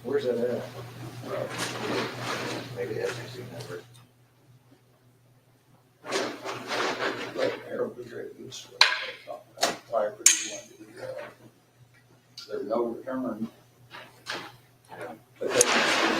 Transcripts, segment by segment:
Where's that at? Maybe the SEC number. Like Harold was ready to switch. Prior to there's no return.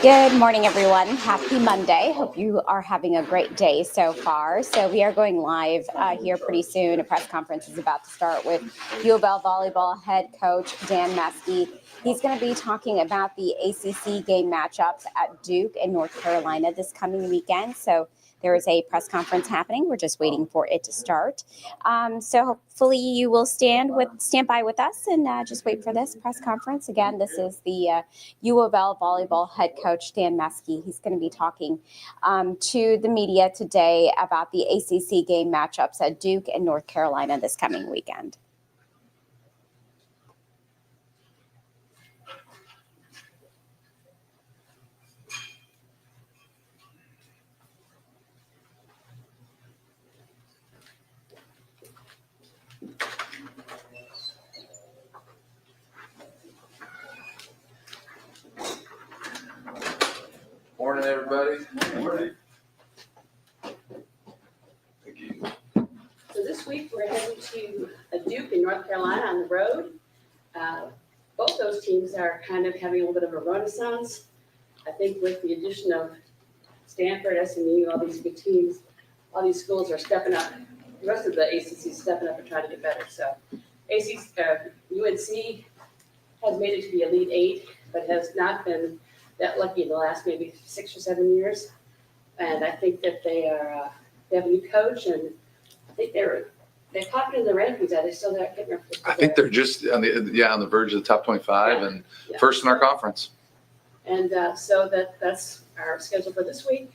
Good morning, everyone. Happy Monday. Hope you are having a great day so far. So we are going live here pretty soon. A press conference is about to start with UofL Volleyball head coach Dan Meske. He's going to be talking about the ACC game matchups at Duke and North Carolina this coming weekend. So there is a press conference happening. We're just waiting for it to start. So hopefully you will stand by with us and just wait for this press conference. Again, this is the UofL Volleyball head coach, Dan Meske. He's going to be talking to the media today about the ACC game matchups at Duke and North Carolina this coming weekend. Morning, everybody. Morning. Thank you. So this week, we're heading to Duke in North Carolina on the road. Both those teams are kind of having a little bit of a renaissance. I think with the addition of Stanford, SMU, all these good teams, all these schools are stepping up. The rest of the ACC is stepping up and trying to get better. So UNC has made it to the Elite Eight, but has not been that lucky in the last maybe 6 or 7 years. And I think that they have a new coach, and I think they popped in the rankings. Are they still there? I can't remember. I think they're just on the verge of the top 25 and first in our conference. And so that's our schedule for this week.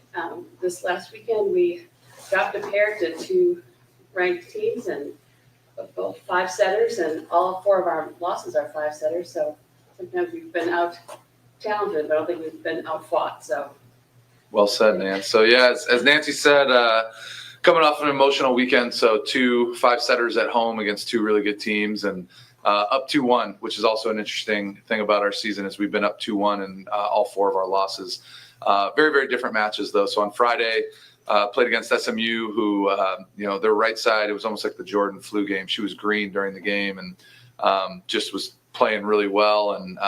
This last weekend, we dropped a pair to 2 ranked teams, and both 5-setters, and all 4 of our losses are 5-setters. So sometimes we've been out challenged, but I don't think we've been out fought. So Well said, Nan. So yeah, as Nancy said, coming off an emotional weekend, so 2 5-setters at home against 2 really good teams, and up 2-1, which is also an interesting thing about our season, is we've been up 2-1 in all 4 of our losses. Very, very different matches though. So on Friday, played against SMU, who their right side, it was almost like the Jordan flu game. She was green during the game and just was playing really well. And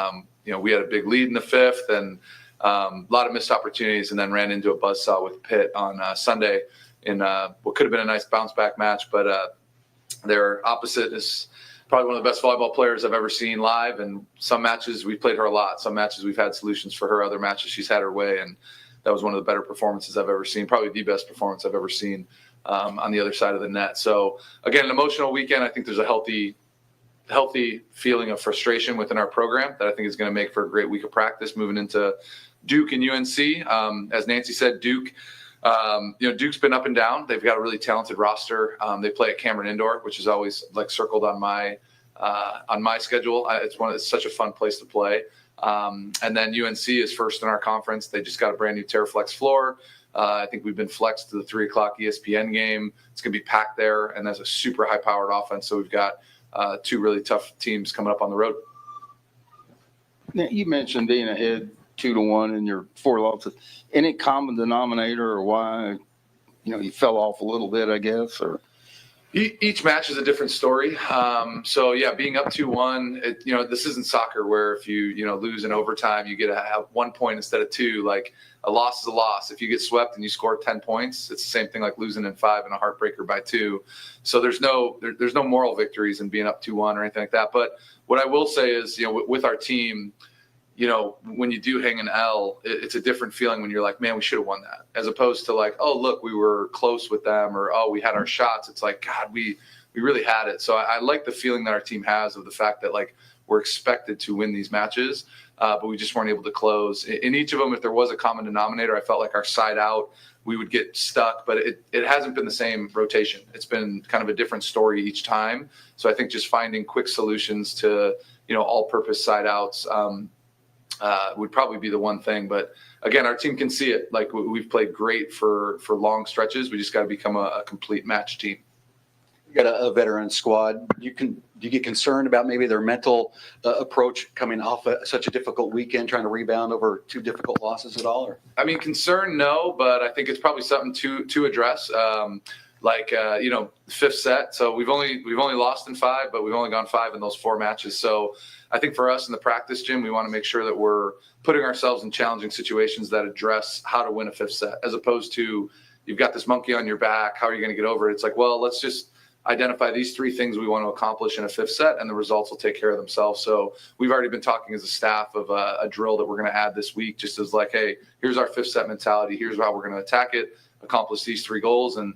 we had a big lead in the 5th, and a lot of missed opportunities, and then ran into a buzzsaw with Pitt on Sunday in what could have been a nice bounce back match. But their opposite is probably one of the best volleyball players I've ever seen live. And some matches we played her a lot. Some matches we've had solutions for her. Other matches she's had her way. And that was one of the better performances I've ever seen, probably the best performance I've ever seen on the other side of the net. So again, an emotional weekend. I think there's a healthy feeling of frustration within our program that I think is going to make for a great week of practice moving into Duke and UNC. As Nancy said, Duke, Duke's been up and down. They've got a really talented roster. They play at Cameron Indoor, which is always like circled on my schedule. It's such a fun place to play. And then UNC is first in our conference. They just got a brand new TerraFlex floor. I think we've been flexed to the 3:00 ESPN game. It's going to be packed there, and that's a super high-powered offense. So we've got 2 really tough teams coming up on the road. Now, you mentioned being ahead 2-1 in your 4 losses. Any common denominator, or why you fell off a little bit, I guess, or? Each match is a different story. So yeah, being up 2-1, this isn't soccer where if you lose in overtime, you get to have 1 point instead of 2. Like a loss is a loss. If you get swept and you score 10 points, it's the same thing like losing in 5 and a heartbreaker by 2. So there's no moral victories in being up 2-1 or anything like that. But what I will say is, with our team, when you do hang an L, it's a different feeling when you're like, man, we should have won that, as opposed to like, oh, look, we were close with them, or, oh, we had our shots. It's like, God, we really had it. So I like the feeling that our team has of the fact that like we're expected to win these matches, but we just weren't able to close. In each of them, if there was a common denominator, I felt like our side out, we would get stuck, but it hasn't been the same rotation. It's been kind of a different story each time. So I think just finding quick solutions to, all-purpose side outs, would probably be the one thing. But again, our team can see it. Like we've played great for long stretches. We just got to become a complete match team. You got a veteran squad. Do you get concerned about maybe their mental approach coming off such a difficult weekend, trying to rebound over 2 difficult losses at all? Or? I mean, concern, no, but I think it's probably something to address. Fifth set. So we've only lost in 5, but we've only gone 5 in those 4 matches. So I think for us in the practice gym, we want to make sure that we're putting ourselves in challenging situations that address how to win a 5th set, as opposed to you've got this monkey on your back. How are you going to get over it? It's like, well, let's just identify these 3 things we want to accomplish in a 5th set, and the results will take care of themselves. So we've already been talking as a staff of a drill that we're going to add this week, just as like, hey, here's our 5th set mentality. Here's how we're going to attack it, accomplish these 3 goals. And,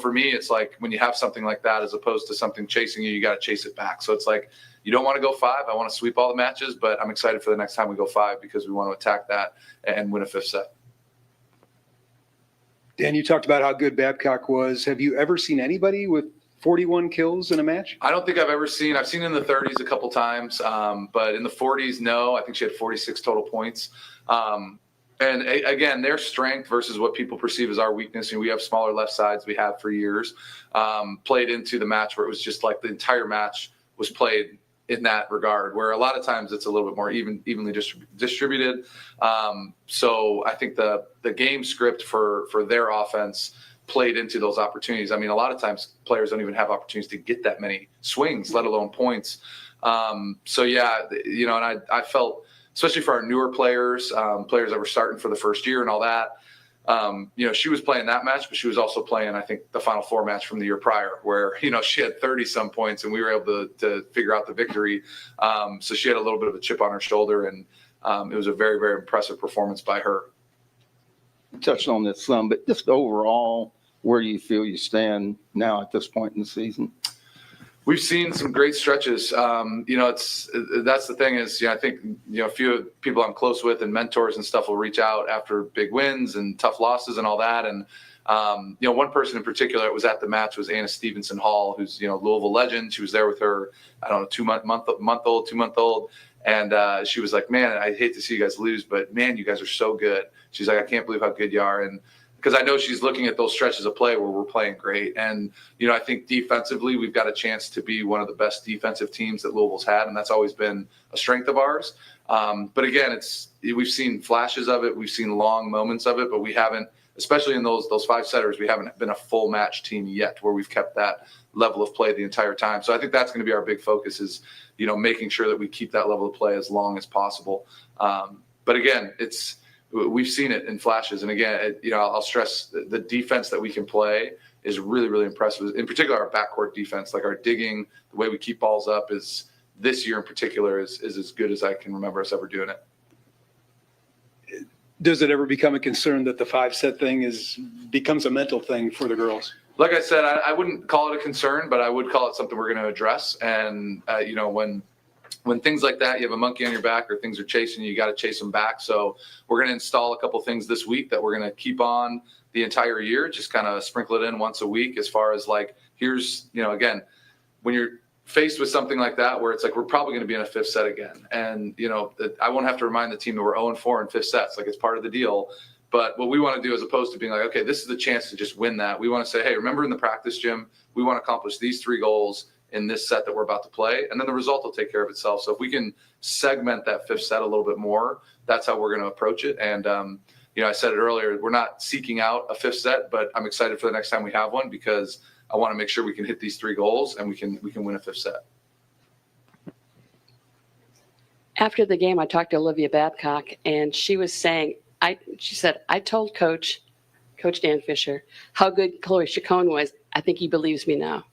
for me, it's like when you have something like that, as opposed to something chasing you, you got to chase it back. So it's like, you don't want to go 5. I want to sweep all the matches, but I'm excited for the next time we go 5 because we want to attack that and win a 5th set. Dan, you talked about how good Babcock was. Have you ever seen anybody with 41 kills in a match? I don't think I've seen in the 30s a couple times, but in the 40s, no. I think she had 46 total points. And again, their strength versus what people perceive as our weakness, we have smaller left sides we have for years, played into the match where it was just like the entire match was played in that regard, where a lot of times it's a little bit more evenly distributed. So I think the game script for their offense played into those opportunities. I mean, a lot of times players don't even have opportunities to get that many swings, let alone points. So yeah, and I felt, especially for our newer players, players that were starting for the first year and all that, she was playing that match, but she was also playing, I think, the Final Four match from the year prior where, she had 30 some points and we were able to figure out the victory. So she had a little bit of a chip on her shoulder, and it was a very, very impressive performance by her. You touched on this some, but just overall, where do you feel you stand now at this point in the season? We've seen some great stretches. That's the thing is, I think, a few people I'm close with and mentors and stuff will reach out after big wins and tough losses and all that. And, one person in particular that was at the match was Anna Stevenson Hall, who's, Louisville legend. She was there with her, I don't know, 2-month-old. And she was like, man, I hate to see you guys lose, but man, you guys are so good. She's like, I can't believe how good you are. And because I know she's looking at those stretches of play where we're playing great. And, I think defensively, we've got a chance to be one of the best defensive teams that Louisville's had. And that's always been a strength of ours. But again, we've seen flashes of it. We've seen long moments of it, but we haven't, especially in those 5 setters, we haven't been a full match team yet where we've kept that level of play the entire time. So I think that's going to be our big focus is, making sure that we keep that level of play as long as possible. But again, we've seen it in flashes. And again, I'll stress the defense that we can play is really, really impressive. In particular, our backcourt defense, like our digging, the way we keep balls up is this year in particular is as good as I can remember us ever doing it. Does it ever become a concern that the 5-set thing becomes a mental thing for the girls? Like I said, I wouldn't call it a concern, but I would call it something we're going to address. And, when things like that, you have a monkey on your back or things are chasing you, you got to chase them back. So we're going to install a couple things this week that we're going to keep on the entire year, just kind of sprinkle it in once a week as far as like, here's, again, when you're faced with something like that, where it's like, we're probably going to be in a 5th set again. And, I won't have to remind the team that we're 0-4 in 5th sets. Like it's part of the deal. But what we want to do, as opposed to being like, okay, this is the chance to just win that, we want to say, hey, remember in the practice gym, we want to accomplish these 3 goals in this set that we're about to play, and then the result will take care of itself. So if we can segment that 5th set a little bit more, that's how we're going to approach it. And, I said it earlier, we're not seeking out a 5th set, but I'm excited for the next time we have one because I want to make sure we can hit these 3 goals and we can win a 5th set. After the game, I talked to Olivia Babcock, and she was saying, she said, I told Coach Dan Fisher, how good Chloe Chacon was. I think he believes me now.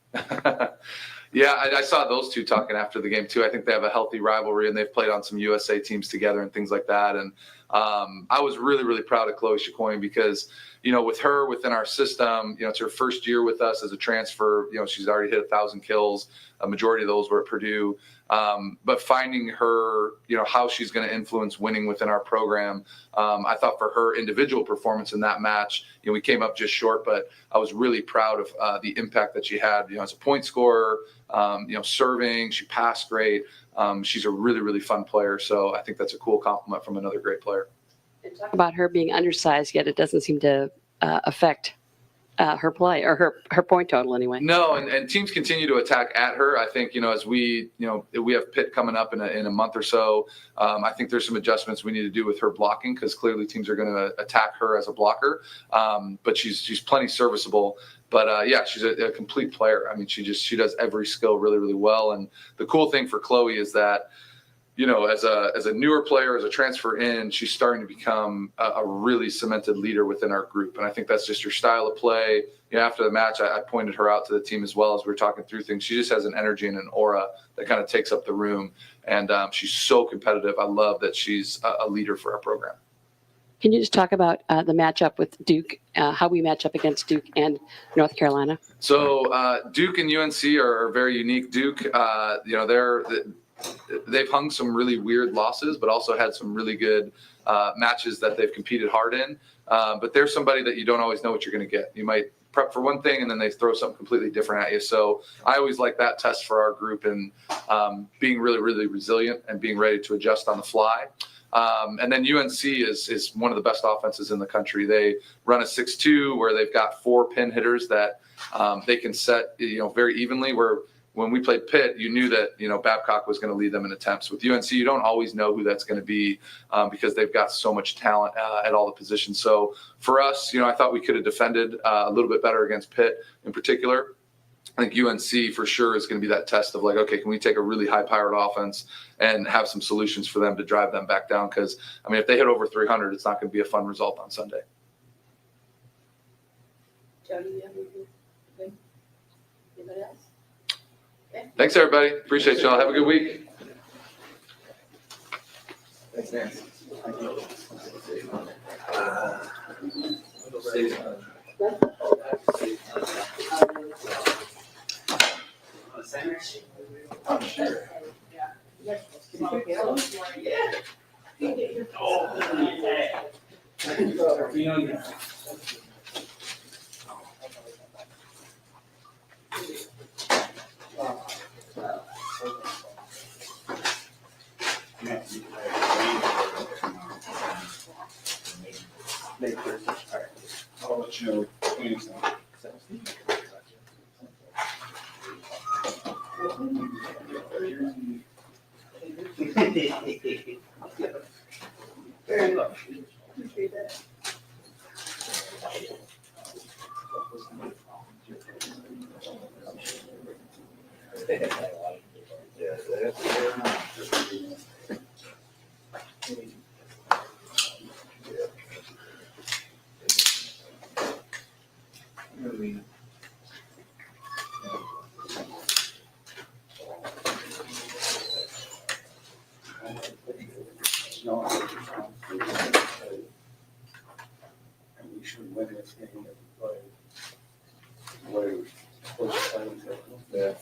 Yeah, I saw those two talking after the game too. I think they have a healthy rivalry and they've played on some USA teams together and things like that. And I was really, really proud of Chloe Chacon because, with her within our system, it's her first year with us as a transfer. She's already hit 1,000 kills. A majority of those were at Purdue. But finding her, how she's going to influence winning within our program, I thought for her individual performance in that match, we came up just short, but I was really proud of the impact that she had, as a point scorer, serving, she passed great. She's a really, really fun player. So I think that's a cool compliment from another great player. And talk about her being undersized, yet it doesn't seem to affect her play or her point total anyway. No, and teams continue to attack at her. I think, as we have Pitt coming up in a month or so. I think there's some adjustments we need to do with her blocking because clearly teams are going to attack her as a blocker. But she's plenty serviceable. But yeah, she's a complete player. I mean, she does every skill really, really well. And the cool thing for Chloe is that, as a newer player, as a transfer in, she's starting to become a really cemented leader within our group. And I think that's just her style of play. After the match, I pointed her out to the team as well as we were talking through things. She just has an energy and an aura that kind of takes up the room. And she's so competitive. I love that she's a leader for our program. Can you just talk about the matchup with Duke, how we match up against Duke and North Carolina? So Duke and UNC are very unique. Duke, they've hung some really weird losses, but also had some really good matches that they've competed hard in. But they're somebody that you don't always know what you're going to get. You might prep for one thing and then they throw something completely different at you. So I always like that test for our group and being really, really resilient and being ready to adjust on the fly. And then UNC is one of the best offenses in the country. They run a 6-2 where they've got 4 pin hitters that they can set, very evenly. Where when we played Pitt, you knew that, Babcock was going to lead them in attempts. With UNC, you don't always know who that's going to be because they've got so much talent at all the positions. So for us, I thought we could have defended a little bit better against Pitt in particular. I think UNC for sure is going to be that test of like, okay, can we take a really high-powered offense and have some solutions for them to drive them back down? Because, if they hit over 300, it's not going to be a fun result on Sunday. Jody, you have anything? Good? Anybody else? Okay. Thanks, everybody. Appreciate y'all. Have a good week. Thanks, Nancy. I'm sure. I'll let you know. Very much. Appreciate that. No, and we should win this game if we play the way we're supposed to play. Yeah.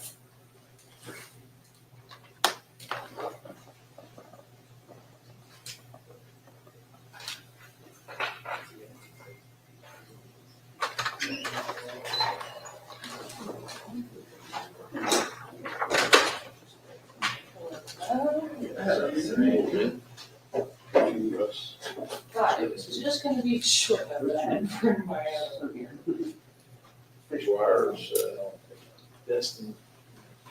God, it was just gonna be short of that. Fish wires, Destin.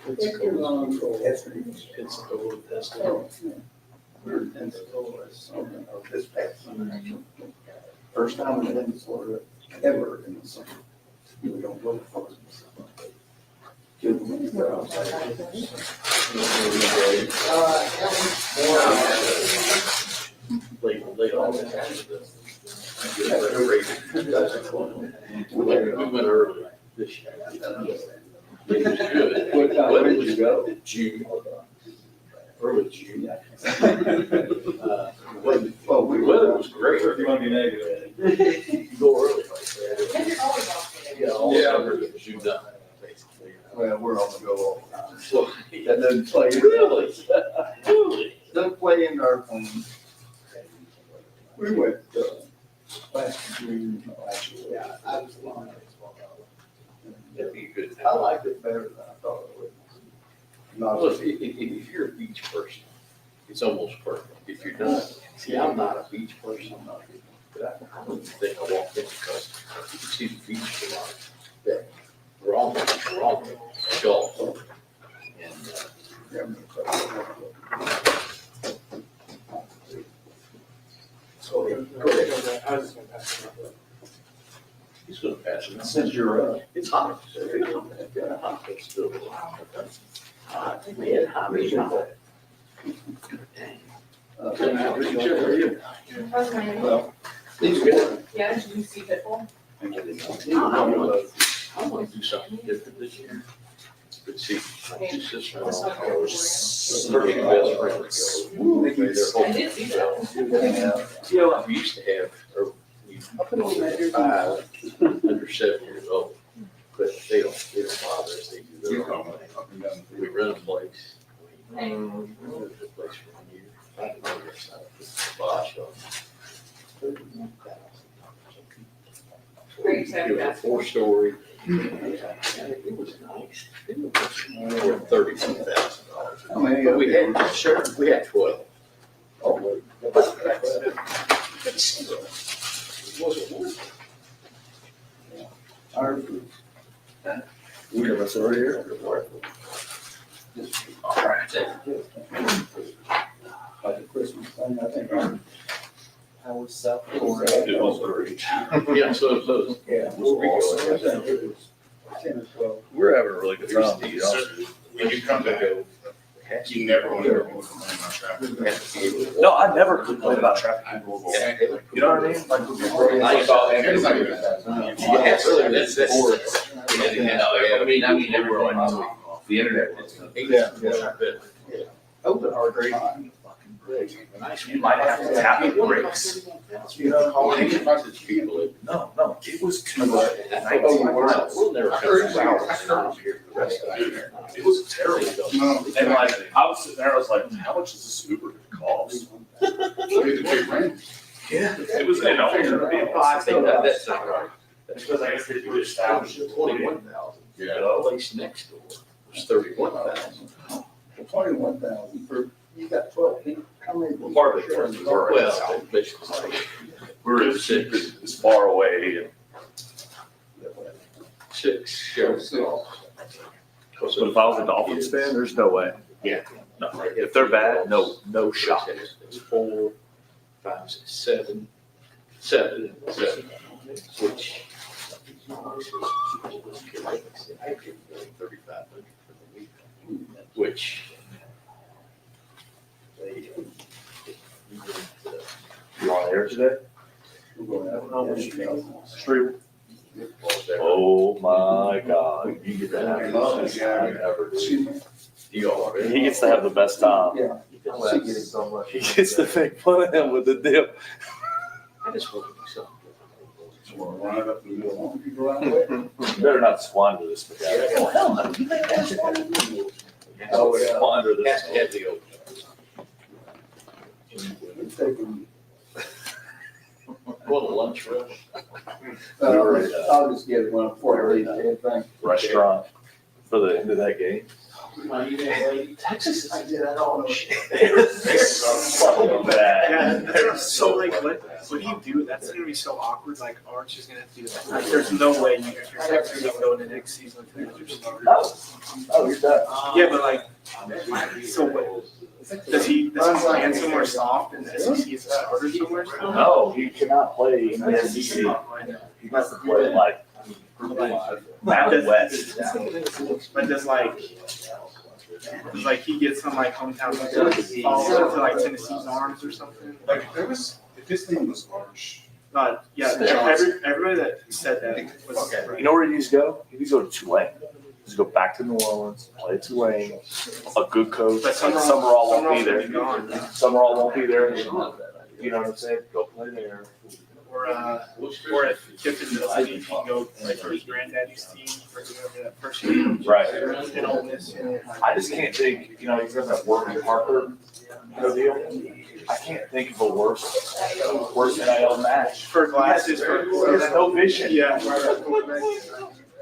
Pensacola, Destin. We're in Pensacola, this past summer. First time we've been to Florida ever in the summer. We don't go for it. Late August. We went early this year. It was good. When did you go? June. Early June. Well, the weather was great. You want to be negative? Go early like that. Yeah, all summer, June done, basically. Well, we're on the go all the time. So that doesn't play. Really? Really? Doesn't play in our home. We went last June, actually. Yeah, I was along. That'd be good. I liked it better than I thought it would. Well, if you're a beach person, it's almost perfect. If you're not, see, I'm not a beach person. I'm not. But I don't think I walked in because you see the beach a lot. He's gonna pass it. Since you're up. It's hot. It's hot. It's still hot. Man, hot. It's hot. Well, he's good. Yeah, did you see Pitbull? I want to do something different this year. But see, my two sisters are best friends. I did see that. You know, we used to have, or we, under 7 years old, but they don't bother us, they do their own thing. We rent a place. We rented a place for 1 year. I don't know, it's not a bosh on. Very excited It was a about it. 4-story. It was nice. It was worth $32,000. How many But of we you? had, sure, we had 12. Oh, wait. It wasn't worth it. Ours was- We have us already here. All right. Like a Christmas thing, I think. How was South It was great. Yeah, so it was. Yeah. We're having a really good time. When you come back, you never want to complain about traffic. No, I never complain about traffic in Louisville. You know what I mean? Like, It's not even that. I mean, everyone. The internet. Open heart rate. you might have to tap the brakes. No, it was too much. We'll never come here the rest of the year. It was terrible. And like, I was sitting there, I was like, how much does this Uber cost? Yeah. It was, you know, I think that's not right. because I guess they were established. 21,000. Yeah. The place next door was 31,000. 21,000 for, you got 12 people. How many? Part of it was we're Well, it's like, we're as far away and. 6 shows. But if I was a Dolphins fan, there's no way. Yeah. No, if they're bad, no shot. It's 4, 5, 6, 7, which. I give them 3,500 for the week, which. You on air today? Stream. Oh my God. You get that. He gets to have the best time. Yeah. He gets to make fun of him with the dip. I just want to do something. Run it up in the middle. You go out there. You better not squander this, but Oh, hell no. You think that's what it is? don't squander Has this. to have the open. Well, the lunch rush. I'll just get it when I'm before I leave, thank Restaurant for the end of that game. Texas is all shit. So bad. Yeah, they're so like, what do you do? That's gonna be so awkward. Like, Arch is gonna have to do that. Like, there's no way you're gonna go into next season with them. Oh, you're done. Yeah, but like, so what? Does he plan somewhere soft and the SEC is a starter somewhere? No, he cannot play in the SEC. He has to play like Mountain West. But does like he gets some like hometown falls into like Tennessee's arms or something? Like, if his name was Arch. Yeah, everybody that said that was You know where he needs to go? He needs to go to Tulane. He needs to go back to New Orleans, play at Tulane, a good coach. But Summerall won't be there. gone. Summerall won't be there. You know what I'm saying? Go play there. Or if Kiffin doesn't, he can go like for his granddaddy's team for whoever that first year. Right. In Ole Miss, I just can't think, you know, he's got that Working Parker, deal. I can't think of a worse NIL match. For glasses, for. There's no vision. Yeah.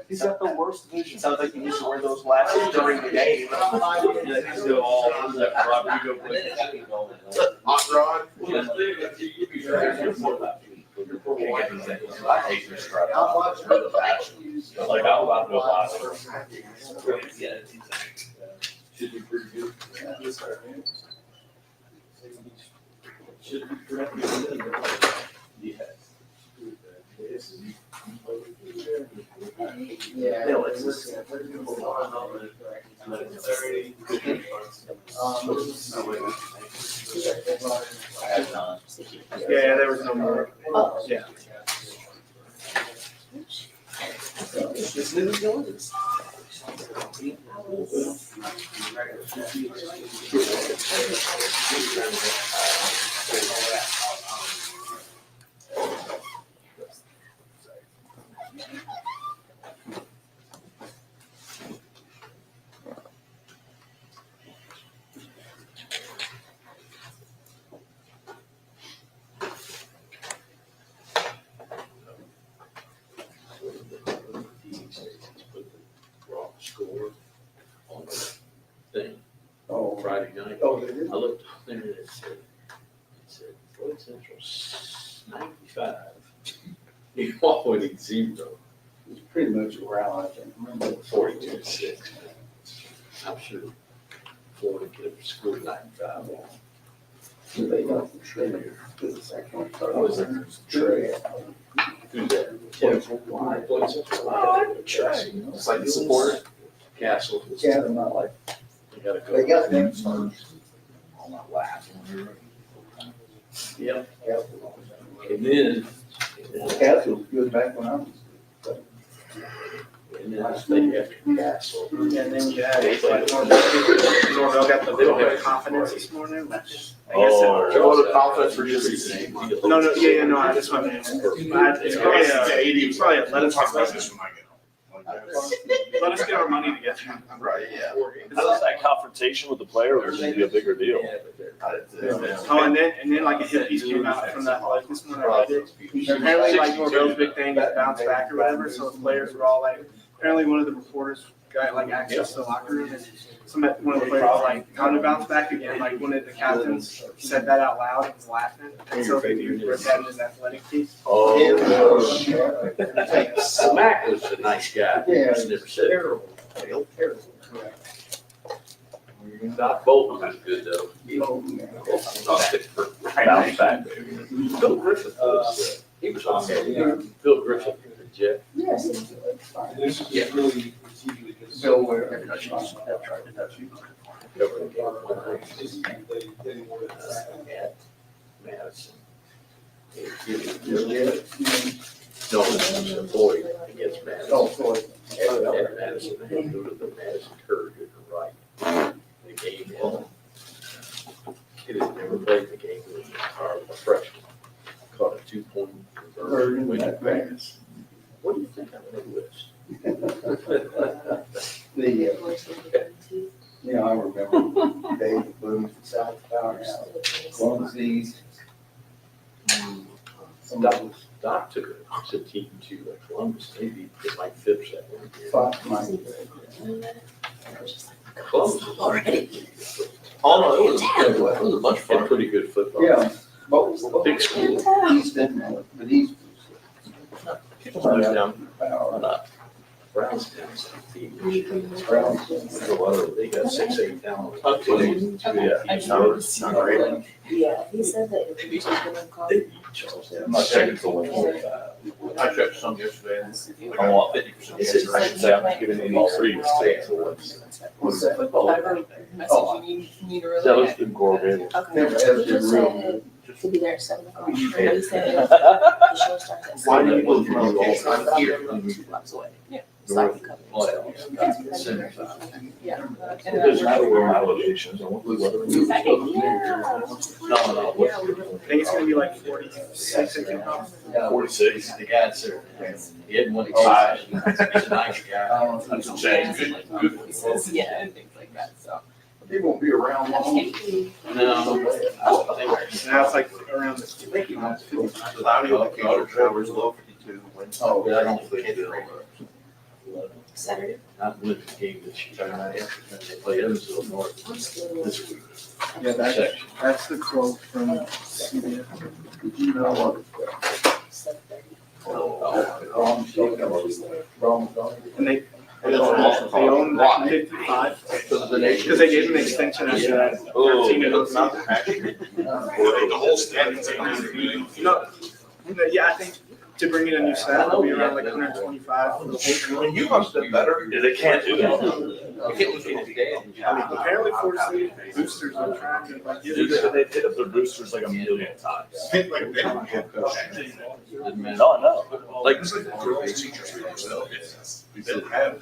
He's got the worst vision. Sounds like he needs to wear those glasses during the game. Hot rod. I hate this crap. Like, I'm about to go boxer. Should be pretty good. Should be pretty good. Yes. Yeah, it's just. Yeah, there was no more. Yeah. Score on the thing Oh, Friday night. oh, they did? I looked up there and it said, Floyd Central 95. You always need 0. It's pretty much around, I can't remember. 42-6. I'm sure Florida could have scored 95. They got the trailer to the second. Was it Trey? Who's that? Floyd Central. It's like the supporter. Castle. Yeah, they're not like, They gotta go. they got them first. On that last one. Yep. Yep. And then. Castle was good back when I was. And then I stayed after Castle. And then you had, like, Norvell got the little bit of confidence this morning, which I guess. Oh, the confidence for just. No, no, I just went in. It's probably let us get our money together. Right, yeah. How's that confrontation with the player or should be a bigger deal? Oh, and then like a hit piece came out from that, like, this morning, I did. Apparently, like, Norvell's big thing is bounce back or whatever, so the players were all like, apparently one of the reporters got like access to the locker room and one of the players was like, how to bounce back again, like one of the captains said that out loud and was laughing. And so the dude was having his athletic piece. Oh, Smack was a nice guy. Yeah. Just never said. Doc Bolton was good though. Bounce back. Phil Griffith was, he was on there. Phil Griffith, Jeff. Yes. This is really. Bill Ware. Tried to touch you. Madison. No, it's Floyd against Madison. Oh, Floyd. At Madison, they had to go to the Madison curve to the right. The game ended. Kid had never played the game, it was a freshman. Caught a 2-point conversion, went to pass. What do you think I'm gonna list? I remember David Booth, South Powerhouse, Clumsy's. Doc took a team to Columbus, maybe get Mike Phipps that one. Columbus was already. Oh, no, it was a bunch of fun. Pretty good football. Yeah. Both. Big school. He's been, but he's. People moved down, Brownstown's team. They got 6-8 talent. Yeah, he said that if you take them in college. My second to win. I checked some yesterday and I want 50%. I should say I'm giving them all 3 mistakes. What's that? Whatever message you need to relay. That was good, Gorgon. Okay. Never has been Just real. said to be there at 7 o'clock. He said the show starts at 7. Why do you go through all that here? 2 blocks away. Yeah. So I can come in. Yeah. It doesn't matter where my location is, I want to whether. No. I think it's gonna be like 46 at kickoff. 46. The guy said, he hadn't won excited. He's a nice guy. That's what I'm saying. Good. Yeah, and things like that, so. He won't be around long. No. Now it's like around the. Oh, I don't think they'll. Saturday. Not win the game this year. They play Evansville North this week. Yeah, Section. that's the quote from CBS. You know what? 7:30. And they own that 55, because they gave him an extension after that 13 and 0. The whole standing team. No, yeah, I think to bring in a new set, it'll be around like 125 for the whole field. And you must have better. Yeah, they can't do that. Apparently, Florida State boosters are trying to like get Dude, it. they hit up their boosters like a million times. Think like they don't have coach. No, I know. Like, It's like the teachers themselves. They don't have.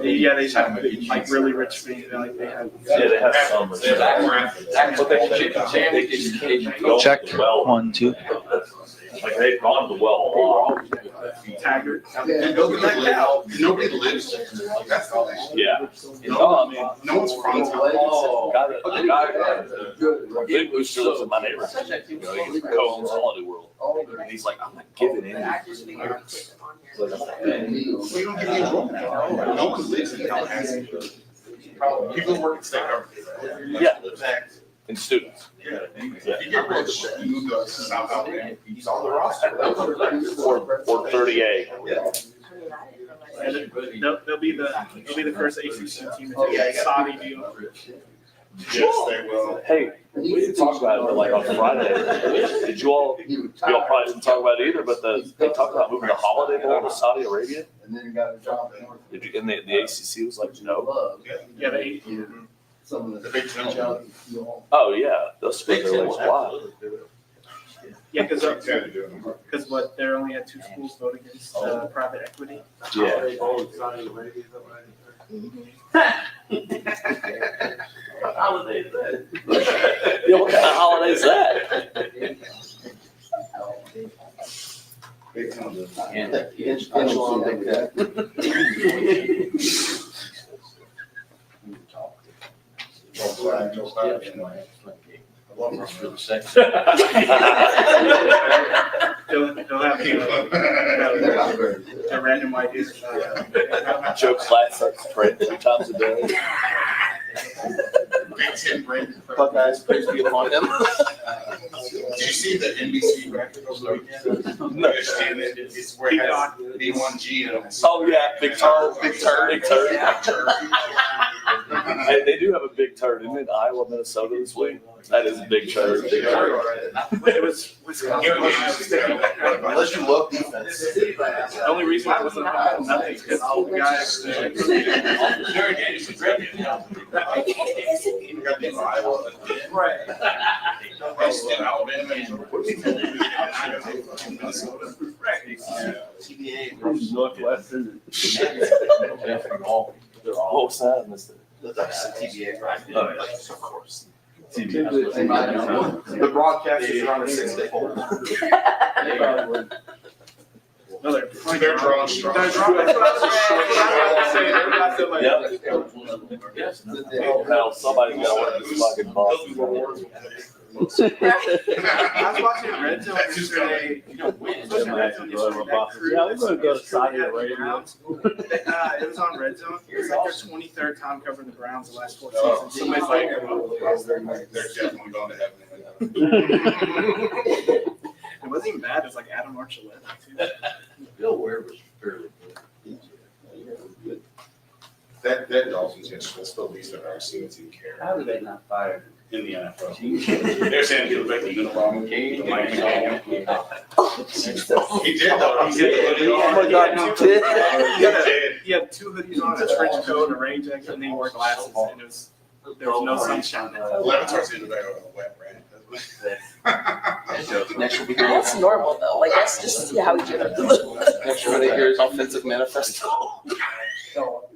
Yeah, they have like really rich fans. Like they have. yeah, they have some. But they go Check. well. 1, 2. Like they've gone to well. Taggart. And nobody lives there. That's all they should. Yeah. No, I mean, no one's from town. A big booster lives in my neighborhood. You know, he co-owns Holiday World. And he's like, I'm not giving any. We don't get any wrong. No one lives in Tallahassee. People work in state government. Yeah. And students. Yeah. If you get rich, you move to South Alabama. He's on the roster. Or 30A. And they'll be the first ACC team to take a Saudi deal. Yes, they will. Hey, we didn't talk about it, but like on Friday, did y'all probably didn't talk about it either, but they talked about moving the Holiday Bowl to Saudi Arabia? And then you got a job. Did you, and the ACC was like, no. Yeah, they. Some of The Big Ten. Oh, yeah, those split their legs wide. Yeah, Big Ten to do it. because what there only had 2 schools vote against private equity. Yeah. What holiday is that? Yeah, what kind of holiday is that? Big Ten. They'll have a random ideas. Joe Classic, praying 3 times a day. Big Ten break. Buckeyes, praise be upon him. Did you see the NBC record over the weekend? No. It's where it has B1G and it's. Oh, yeah, big turd. Big turd. Hey, they do have a big turd. Isn't it Iowa, Minnesota this week? That is a big turd. It was Wisconsin. Unless you love defense. The only reason it wasn't nothing because the guys. You got these Iowa. Right. Alabama. Northwestern. What was that? I missed it. TBA, right? Oh, yeah, of course. The broadcasters are on a 6-day hold. No, They're drawing strong. They're drawing. That's what I was saying. Everybody said like. Hell, somebody's got to wear this fucking boss. I was watching Red Zone yesterday. Yeah, we're gonna go to Saudi Arabia. It was on Red Zone. It was like their 23rd time covering the Browns the last 4 seasons. Somebody's like, They're definitely going to heaven. it wasn't even bad. It was like Adam Archuleta too. Bill Ware was fairly good. That Dolphins game was the least I've ever seen a team care How did they not fire in the NFL. They're saying he was like the uniform king. He did though. He did. Oh my God, he did? He had 2 hoodies on, a trench coat, a rain jacket, and then he wore glasses, and there was no sunshine. Levitar's in the back of a wet rat. That's normal though. Like that's just how we do it. Everybody hears offensive manifesto.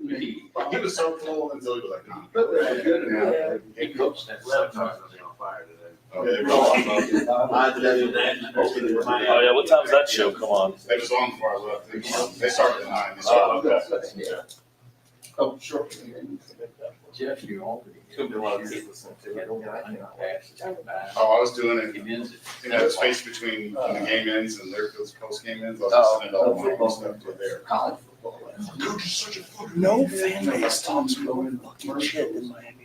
He was so cool until he was like, nah. But they're good enough. He coached that Levitar was on fire today. Oh yeah, what time's that show come on? They was on before I left. They started at 9. They Oh, started okay. Oh, sure. Jeff, you already. Oh, I was doing it, you know, the space between when the game ends and their post game ends. I was just sending all my stuff to there. College football. Coach is such a fucking. No fan base talks about fucking shit in Miami.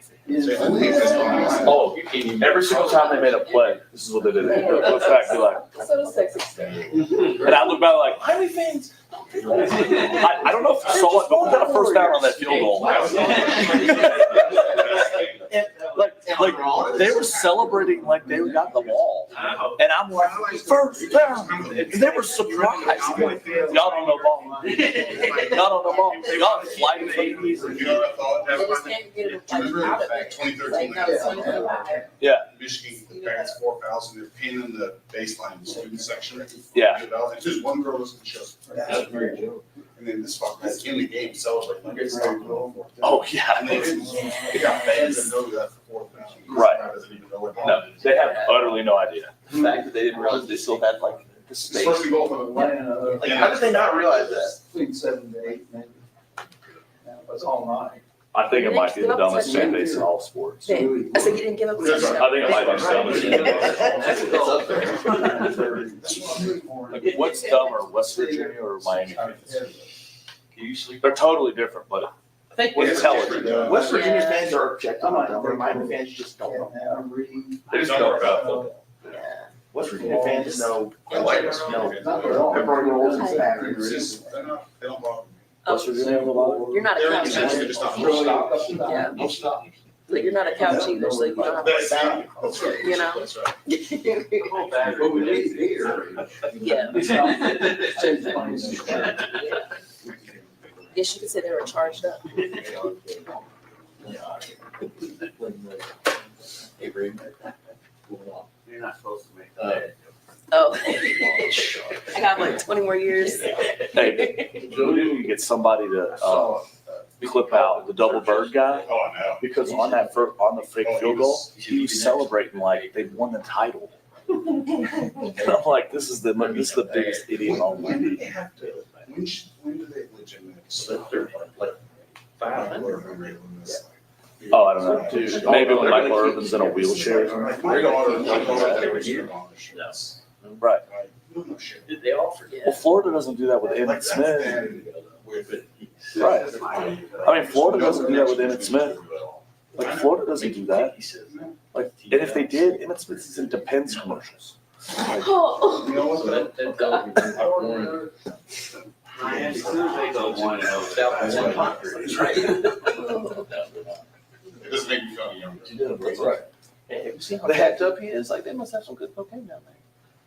Oh, every single time they made a play, this is what they did. They look back, be like, So does Texas. and I look back like, Miami fans. I don't know if you saw it, but we got a first down on that field goal. And, like they were celebrating like they got the ball, and I'm I'm like, first down. They were surprised. Y'all don't know ball. Y'all don't know ball. Y'all flight for You know what I thought? They just can't get it Do you remember out of back it. 2013? Like, no, it's 2025. Yeah. Michigan, the parents 4,000, they're pinning the baseline, the student section. Yeah. And just one girl was in the show. And then this fucker was in the game celebrating. Like, it's not going. Oh, yeah. And they got fans that know that for 4,000. Right. Doesn't even know what. No, they have utterly no idea. The fact that they didn't realize they still had like the It's space. supposed to go for the Like, how did they not realize that? Between 7 to 8, maybe. That's all night. I think it might be the dumbest fan base in all sports. I said, you didn't give up. That's right. I think it might be the dumbest. It's up there. Like, what's dumber, West Virginia or Miami? Can you sleep? They're totally different, but I think What's intelligent? West Virginia fans are objective. Their Miami fans just don't know. they just know about football. West Virginia fans know. I like West Virginia fans. Pepperoni rolls and It's patties. just, they don't bother me. West Virginia, You're not a They're couch essentially eater. just not. Yeah. Like, you're not a couch eater, so you don't have to That's worry right. about That's right. You know? That's right. Yeah. Guess you could say they were charged up. You're not supposed to make that. Oh. I got like 20 more years. Hey, we need to get somebody to clip out the double bird guy, Oh, I know. because on the fake field goal, he was celebrating like they won the title. And I'm like, this is the biggest idiot When moment. did they have to, when do they legitimately slip their, like, 500? Oh, I don't know. Maybe when Michael Irvin's in a wheelchair. My daughter, they were here on the shirts. Right. Like, no shit. Did they all forget? Well, Florida doesn't do that with Like, Emmitt that's Smith. been with it. Right. I mean, Florida doesn't do that with Emmitt Smith. Like, Florida doesn't do that. Like, and if they did, Emmitt Smith is in Depends commercials. Oh. You know what? That's all. As soon as they go one, South Country, right? It doesn't make me feel younger. That's right. Hey, have you seen how tapped up he is? Like, they must have some good cocaine down there.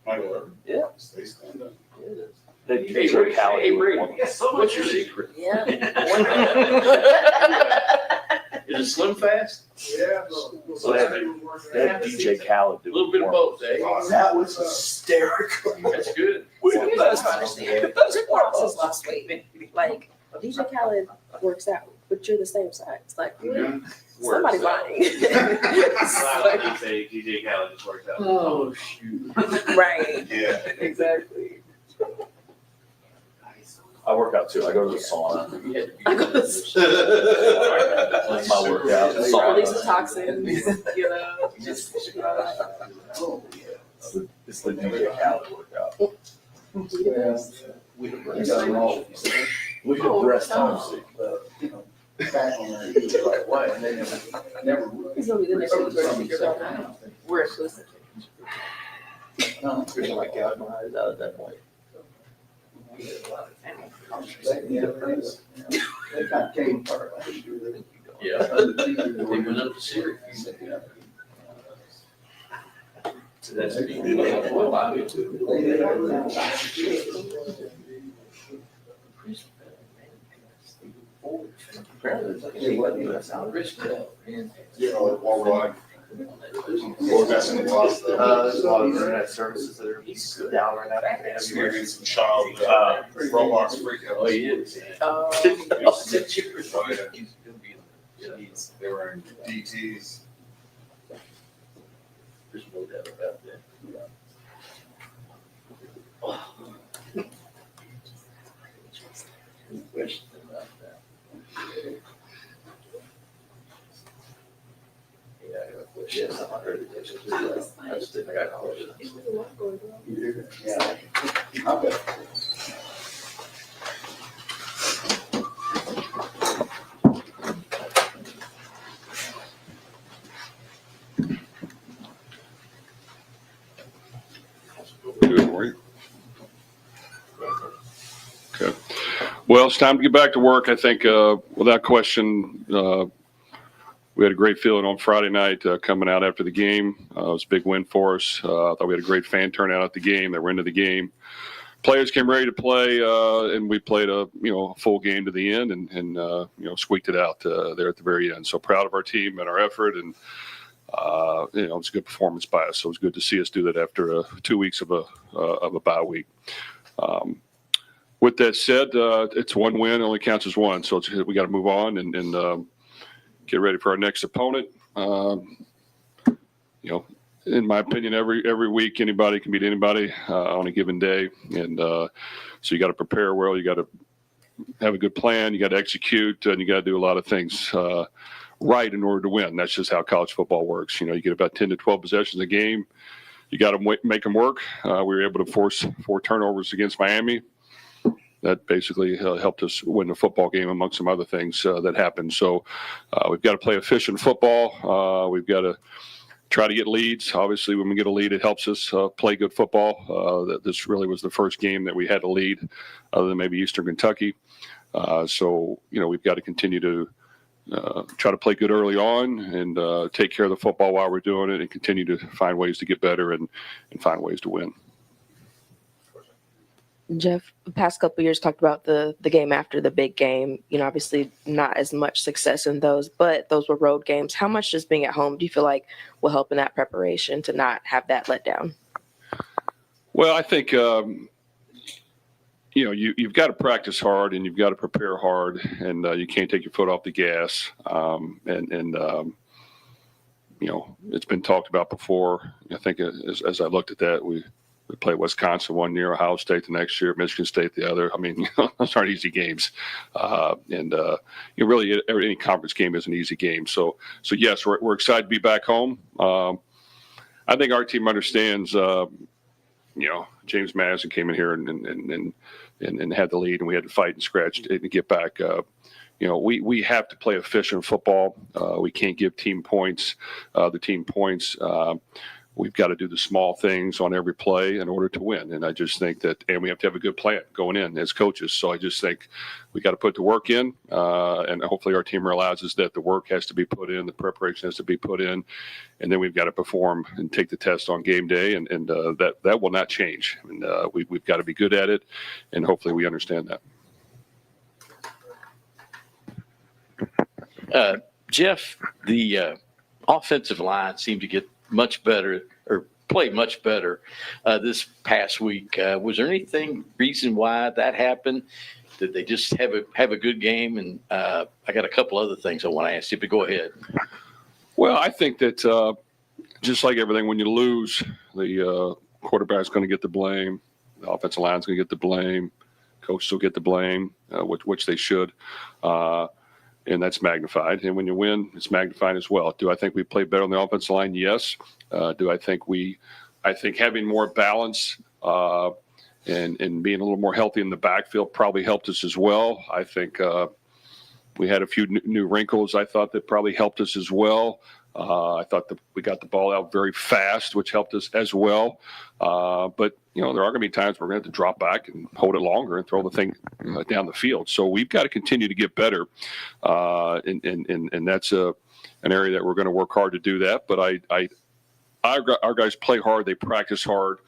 Michael Irvin. Yeah. They stand up. Yeah, it is. They Hey, do Rick, Cali hey, with Rick, women. what's your secret? Yeah. Is it Slim Fast? Yeah. So they had DJ Khaled A do little bit of both, eh? That was hysterical. That's good. So here's what I don't understand. Rick Ross is lost weight. Like, DJ Khaled works out, but you're the same size. Like, somebody's lying. You say DJ Khaled just worked out. Oh, shoot. Right. Yeah. Exactly. I work out too. I go to the sauna. I go to That's my workout. release Sauna. the toxins, you know, just, It's the DJ Khaled workout. We Oh, could breast oh. music, but, you know, back on the right way, and they never. He's gonna be the next one. We're exclusive. No, there's like galvanized out at that point. They got came apart last year. Yeah. They went up to Syracuse. So that's a big Apparently, it wasn't us out of risk. You know, like, worldwide. Or that's in the lost. There's a lot of internet services that are down right now. Experiencing some child, Roblox freak out. Oh, he is. Oh. They were in DTs. There's no doubt about that. Question about that. Yeah, I got a question. Yes, I heard it. I just didn't, I got a question. Yeah. Okay. Good morning. Okay. Well, it's time to get back to work. I think, without question, we had a great feeling on Friday night coming out after the game. It was a big win for us. I thought we had a great fan turnout at the game. They were into the game. Players came ready to play, and we played a full game to the end, and squeaked it out there at the very end. So proud of our team and our effort, and it was a good performance by us. So it was good to see us do that after 2 weeks of a bye week. With that said, it's one win, only counts as one. So we got to move on and get ready for our next opponent. In my opinion, every week anybody can beat anybody on a given day, and so you got to prepare well. You got to have a good plan. You got to execute, and you got to do a lot of things right in order to win. That's just how college football works. You get about 10 to 12 possessions a game. You got to make them work. We were able to force 4 turnovers against Miami. That basically helped us win the football game, amongst some other things that happened. So we've got to play efficient football. We've got to try to get leads. Obviously, when we get a lead, it helps us play good football. This really was the first game that we had a lead, other than maybe Eastern Kentucky. So we've got to continue to try to play good early on and take care of the football while we're doing it, and continue to find ways to get better and find ways to win. Jeff, the past couple of years talked about the game after the big game. Obviously not as much success in those, but those were road games. How much does being at home do you feel like will help in that preparation to not have that letdown? Well, I think you've got to practice hard and you've got to prepare hard, and you can't take your foot off the gas. It's been talked about before. I think as I looked at that, we play Wisconsin one year, Ohio State the next year, Michigan State the other. I mean, those aren't easy games. Really any conference game is an easy game. So yes, we're excited to be back home. I think our team understands, James Madison came in here and had the lead, and we had to fight and scratch to get back. We have to play efficient football. We can't give the team points. We've got to do the small things on every play in order to win. And I just think and we have to have a good plan going in as coaches. So I just think we got to put the work in, and hopefully our team realizes that the work has to be put in, the preparation has to be put in, and then we've got to perform and take the test on game day. And that will not change. And we've got to be good at it, and hopefully we understand that. Jeff, the offensive line seemed to get much better, or played much better this past week. Was there anything reason why that happened? Did they just have a good game? And I got a couple other things I want to ask you, but go ahead. Well, I think that just like everything, when you lose, the quarterback's going to get the blame. The offensive line's going to get the blame. Coaches will get the blame, which they should. And that's magnified. And when you win, it's magnified as well. Do I think we played better on the offensive line? Yes. Do I think having more balance and being a little more healthy in the backfield probably helped us as well. I think we had a few new wrinkles I thought that probably helped us as well. I thought that we got the ball out very fast, which helped us as well. But there are going to be times where we're going to have to drop back and hold it longer and throw the thing down the field. So we've got to continue to get better. And that's an area that we're going to work hard to do that. But our guys play hard. They practice hard.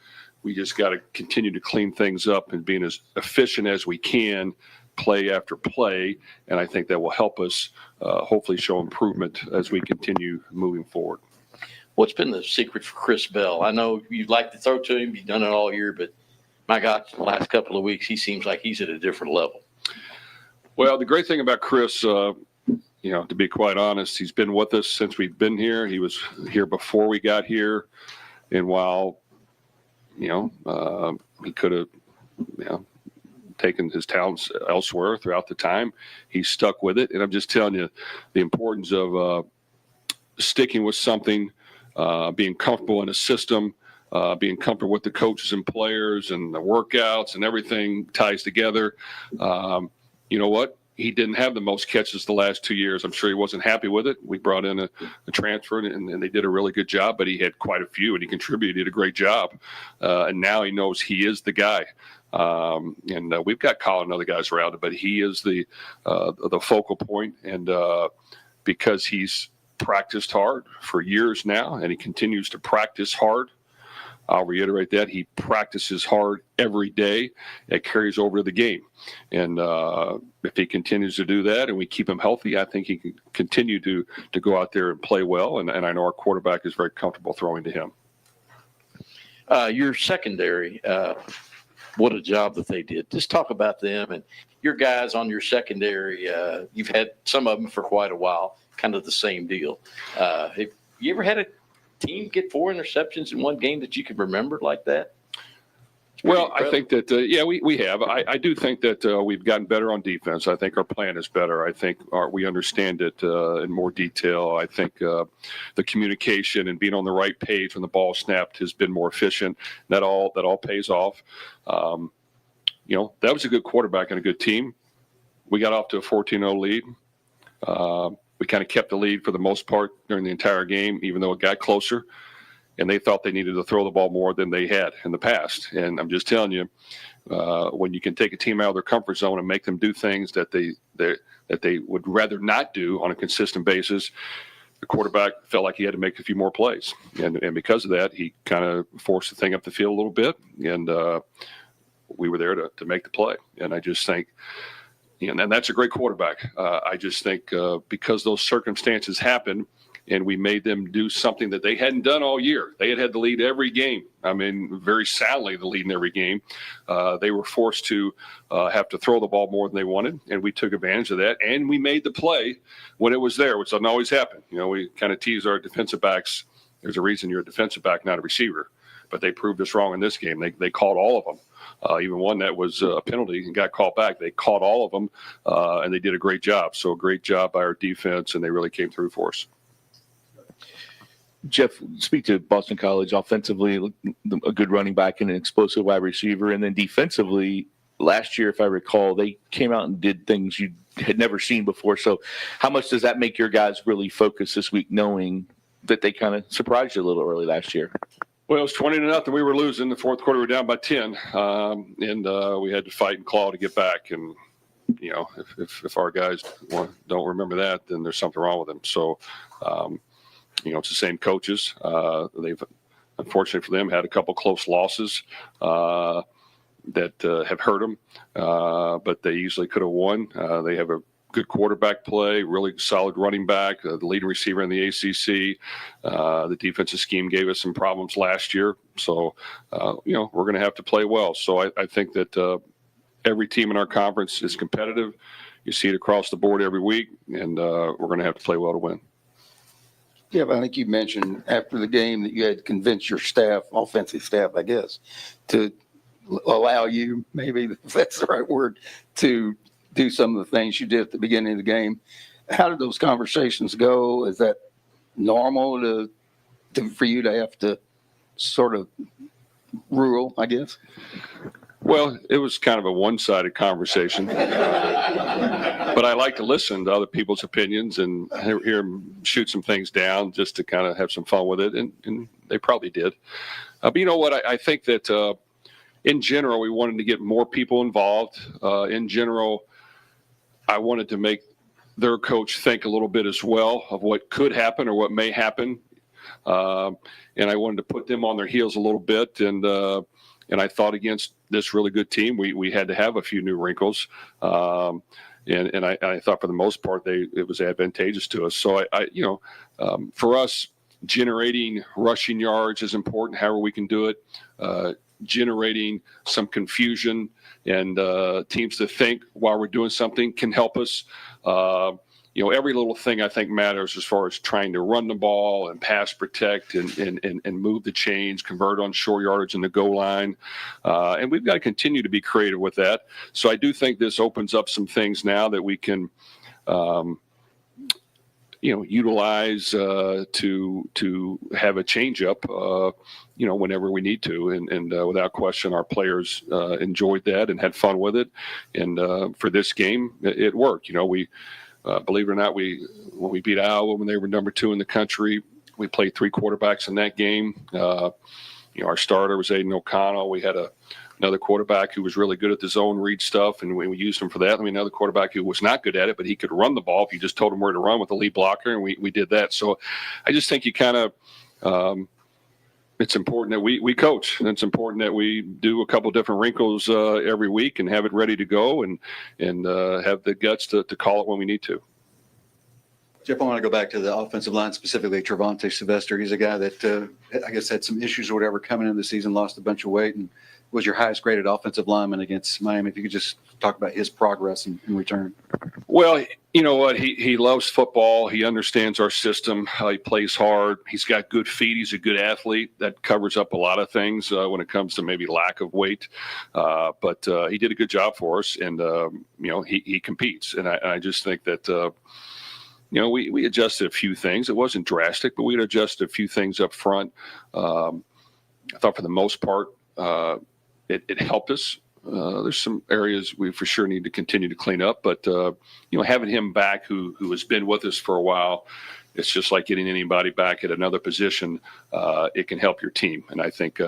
We just got to continue to clean things up and being as efficient as we can, play after play, and I think that will help us hopefully show improvement as we continue moving forward. What's been the secret for Chris Bell? I know you'd like to throw to him. You've done it all year, but my gosh, the last couple of weeks, he seems like he's at a different level. Well, the great thing about Chris, to be quite honest, he's been with us since we've been here. He was here before we got here, and while he could have taken his talents elsewhere throughout the time, he stuck with it. And I'm just telling you the importance of sticking with something, being comfortable in a system, being comfortable with the coaches and players and the workouts and everything ties together. You know what? He didn't have the most catches the last 2 years. I'm sure he wasn't happy with it. We brought in a transfer, and they did a really good job, but he had quite a few, and he contributed. He did a great job. And now he knows he is the guy. And we've got Colin and other guys around it, but he is the focal point. And because he's practiced hard for years now, and he continues to practice hard. I'll reiterate that. He practices hard every day. It carries over to the game. And if he continues to do that and we keep him healthy, I think he can continue to go out there and play well. And I know our quarterback is very comfortable throwing to him. Your secondary, what a job that they did. Just talk about them and your guys on your secondary. You've had some of them for quite a while, kind of the same deal. Have you ever had a team get 4 interceptions in one game that you can remember like that? Well, I think that, we have. I do think that we've gotten better on defense. I think our plan is better. I think we understand it in more detail. I think the communication and being on the right page when the ball snapped has been more efficient. That all pays off. That was a good quarterback and a good team. We got off to a 14-0 lead. We kind of kept the lead for the most part during the entire game, even though it got closer. And they thought they needed to throw the ball more than they had in the past. And I'm just telling you, when you can take a team out of their comfort zone and make them do things that they would rather not do on a consistent basis, the quarterback felt like he had to make a few more plays. And because of that, he kind of forced the thing up the field a little bit. And we were there to make the play. And I just think, and that's a great quarterback. I just think because those circumstances happened and we made them do something that they hadn't done all year. They had the lead every game. I mean, very sadly, the lead in every game. They were forced to have to throw the ball more than they wanted, and we took advantage of that. And we made the play when it was there, which doesn't always happen. We kind of tease our defensive backs. There's a reason you're a defensive back, not a receiver. But they proved us wrong in this game. They caught all of them. Even one that was a penalty and got called back. They caught all of them, and they did a great job. So a great job by our defense, and they really came through for us. Jeff, speak to Boston College. Offensively, a good running back and an explosive wide receiver. And then defensively, last year, if I recall, they came out and did things you had never seen before. So how much does that make your guys really focus this week, knowing that they kind of surprised you a little early last year? Well, it was 20-0. We were losing. The fourth quarter, we were down by 10. And we had to fight and claw to get back. And, if our guys don't remember that, then there's something wrong with them. So, it's the same coaches. They've, unfortunately for them, had a couple close losses that have hurt them, but they easily could have won. They have a good quarterback play, really solid running back, the leading receiver in the ACC. The defensive scheme gave us some problems last year. So, we're going to have to play well. So I think that every team in our conference is competitive. You see it across the board every week, and we're going to have to play well to win. Yeah, but I think you mentioned after the game that you had to convince your staff, offensive staff, I guess, to allow you, maybe if that's the right word, to do some of the things you did at the beginning of the game. How did those conversations go? Is that normal for you to have to sort of rule, I guess? Well, it was kind of a one-sided conversation, but I like to listen to other people's opinions and hear them shoot some things down just to kind of have some fun with it, and they probably did. But you know what? I think that in general, we wanted to get more people involved. In general, I wanted to make their coach think a little bit as well of what could happen or what may happen, and I wanted to put them on their heels a little bit, and I thought against this really good team, we had to have a few new wrinkles. And I thought for the most part, it was advantageous to us. So for us, generating rushing yards is important, however we can do it. Generating some confusion and teams to think while we're doing something can help us. Every little thing I think matters as far as trying to run the ball and pass protect and move the chains, convert on short yardage in the goal line. And we've got to continue to be creative with that. So I do think this opens up some things now that we can, utilize to have a changeup, whenever we need to. And without question, our players enjoyed that and had fun with it. And for this game, it worked. We believe it or not, when we beat Iowa when they were number 2 in the country, we played 3 quarterbacks in that game. Our starter was Aiden O'Connell. We had a another quarterback who was really good at the zone read stuff, and we used him for that. I mean, another quarterback who was not good at it, but he could run the ball if you just told him where to run with the lead blocker, and we did that. So I just think you kind of it's important that we coach, and it's important that we do a couple different wrinkles every week and have it ready to go, and have the guts to call it when we need to. Jeff, I want to go back to the offensive line, specifically Trevante Sylvester. He's a guy that I guess had some issues or whatever coming into the season, lost a bunch of weight, and was your highest graded offensive lineman against Miami. If you could just talk about his progress in return. Well, you know what? He loves football. He understands our system. He plays hard. He's got good feet. He's a good athlete. That covers up a lot of things when it comes to maybe lack of weight. But he did a good job for us, and he competes. And I just think that. We adjusted a few things. It wasn't drastic, but we had adjusted a few things up front. I thought for the most part, it helped us. There's some areas we for sure need to continue to clean up, but having him back who has been with us for a while, it's just like getting anybody back at another position. It can help your team. And I think,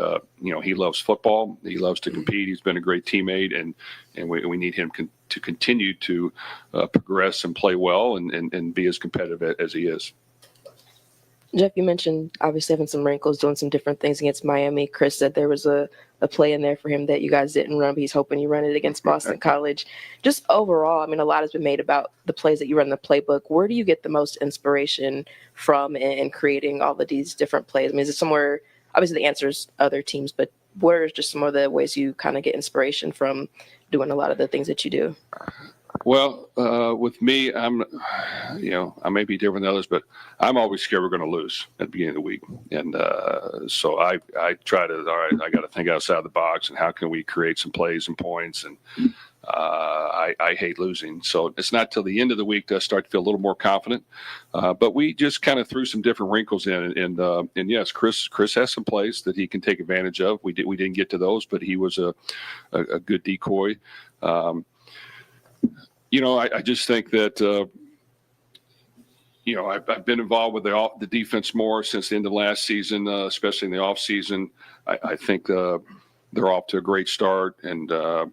he loves football. He loves to compete. He's been a great teammate, and we need him to continue to progress and play well and be as competitive as he is. Jeff, you mentioned obviously having some wrinkles, doing some different things against Miami. Chris said there was a play in there for him that you guys didn't run, but he's hoping you run it against Boston College. Just overall, I mean, a lot has been made about the plays that you run in the playbook. Where do you get the most inspiration from in creating all of these different plays? I mean, is it somewhere, obviously the answer is other teams, but where is just some of the ways you kind of get inspiration from doing a lot of the things that you do? Well, with me, I may be different than others, but I'm always scared we're going to lose at the beginning of the week. And so I try to, all right, I got to think outside the box, and how can we create some plays and points? And I hate losing. So it's not till the end of the week that I start to feel a little more confident. But we just kind of threw some different wrinkles in. And yes, Chris has some plays that he can take advantage of. We didn't get to those, but he was a good decoy. I just think that, I've been involved with the defense more since the end of last season, especially in the off season. I think they're off to a great start, and I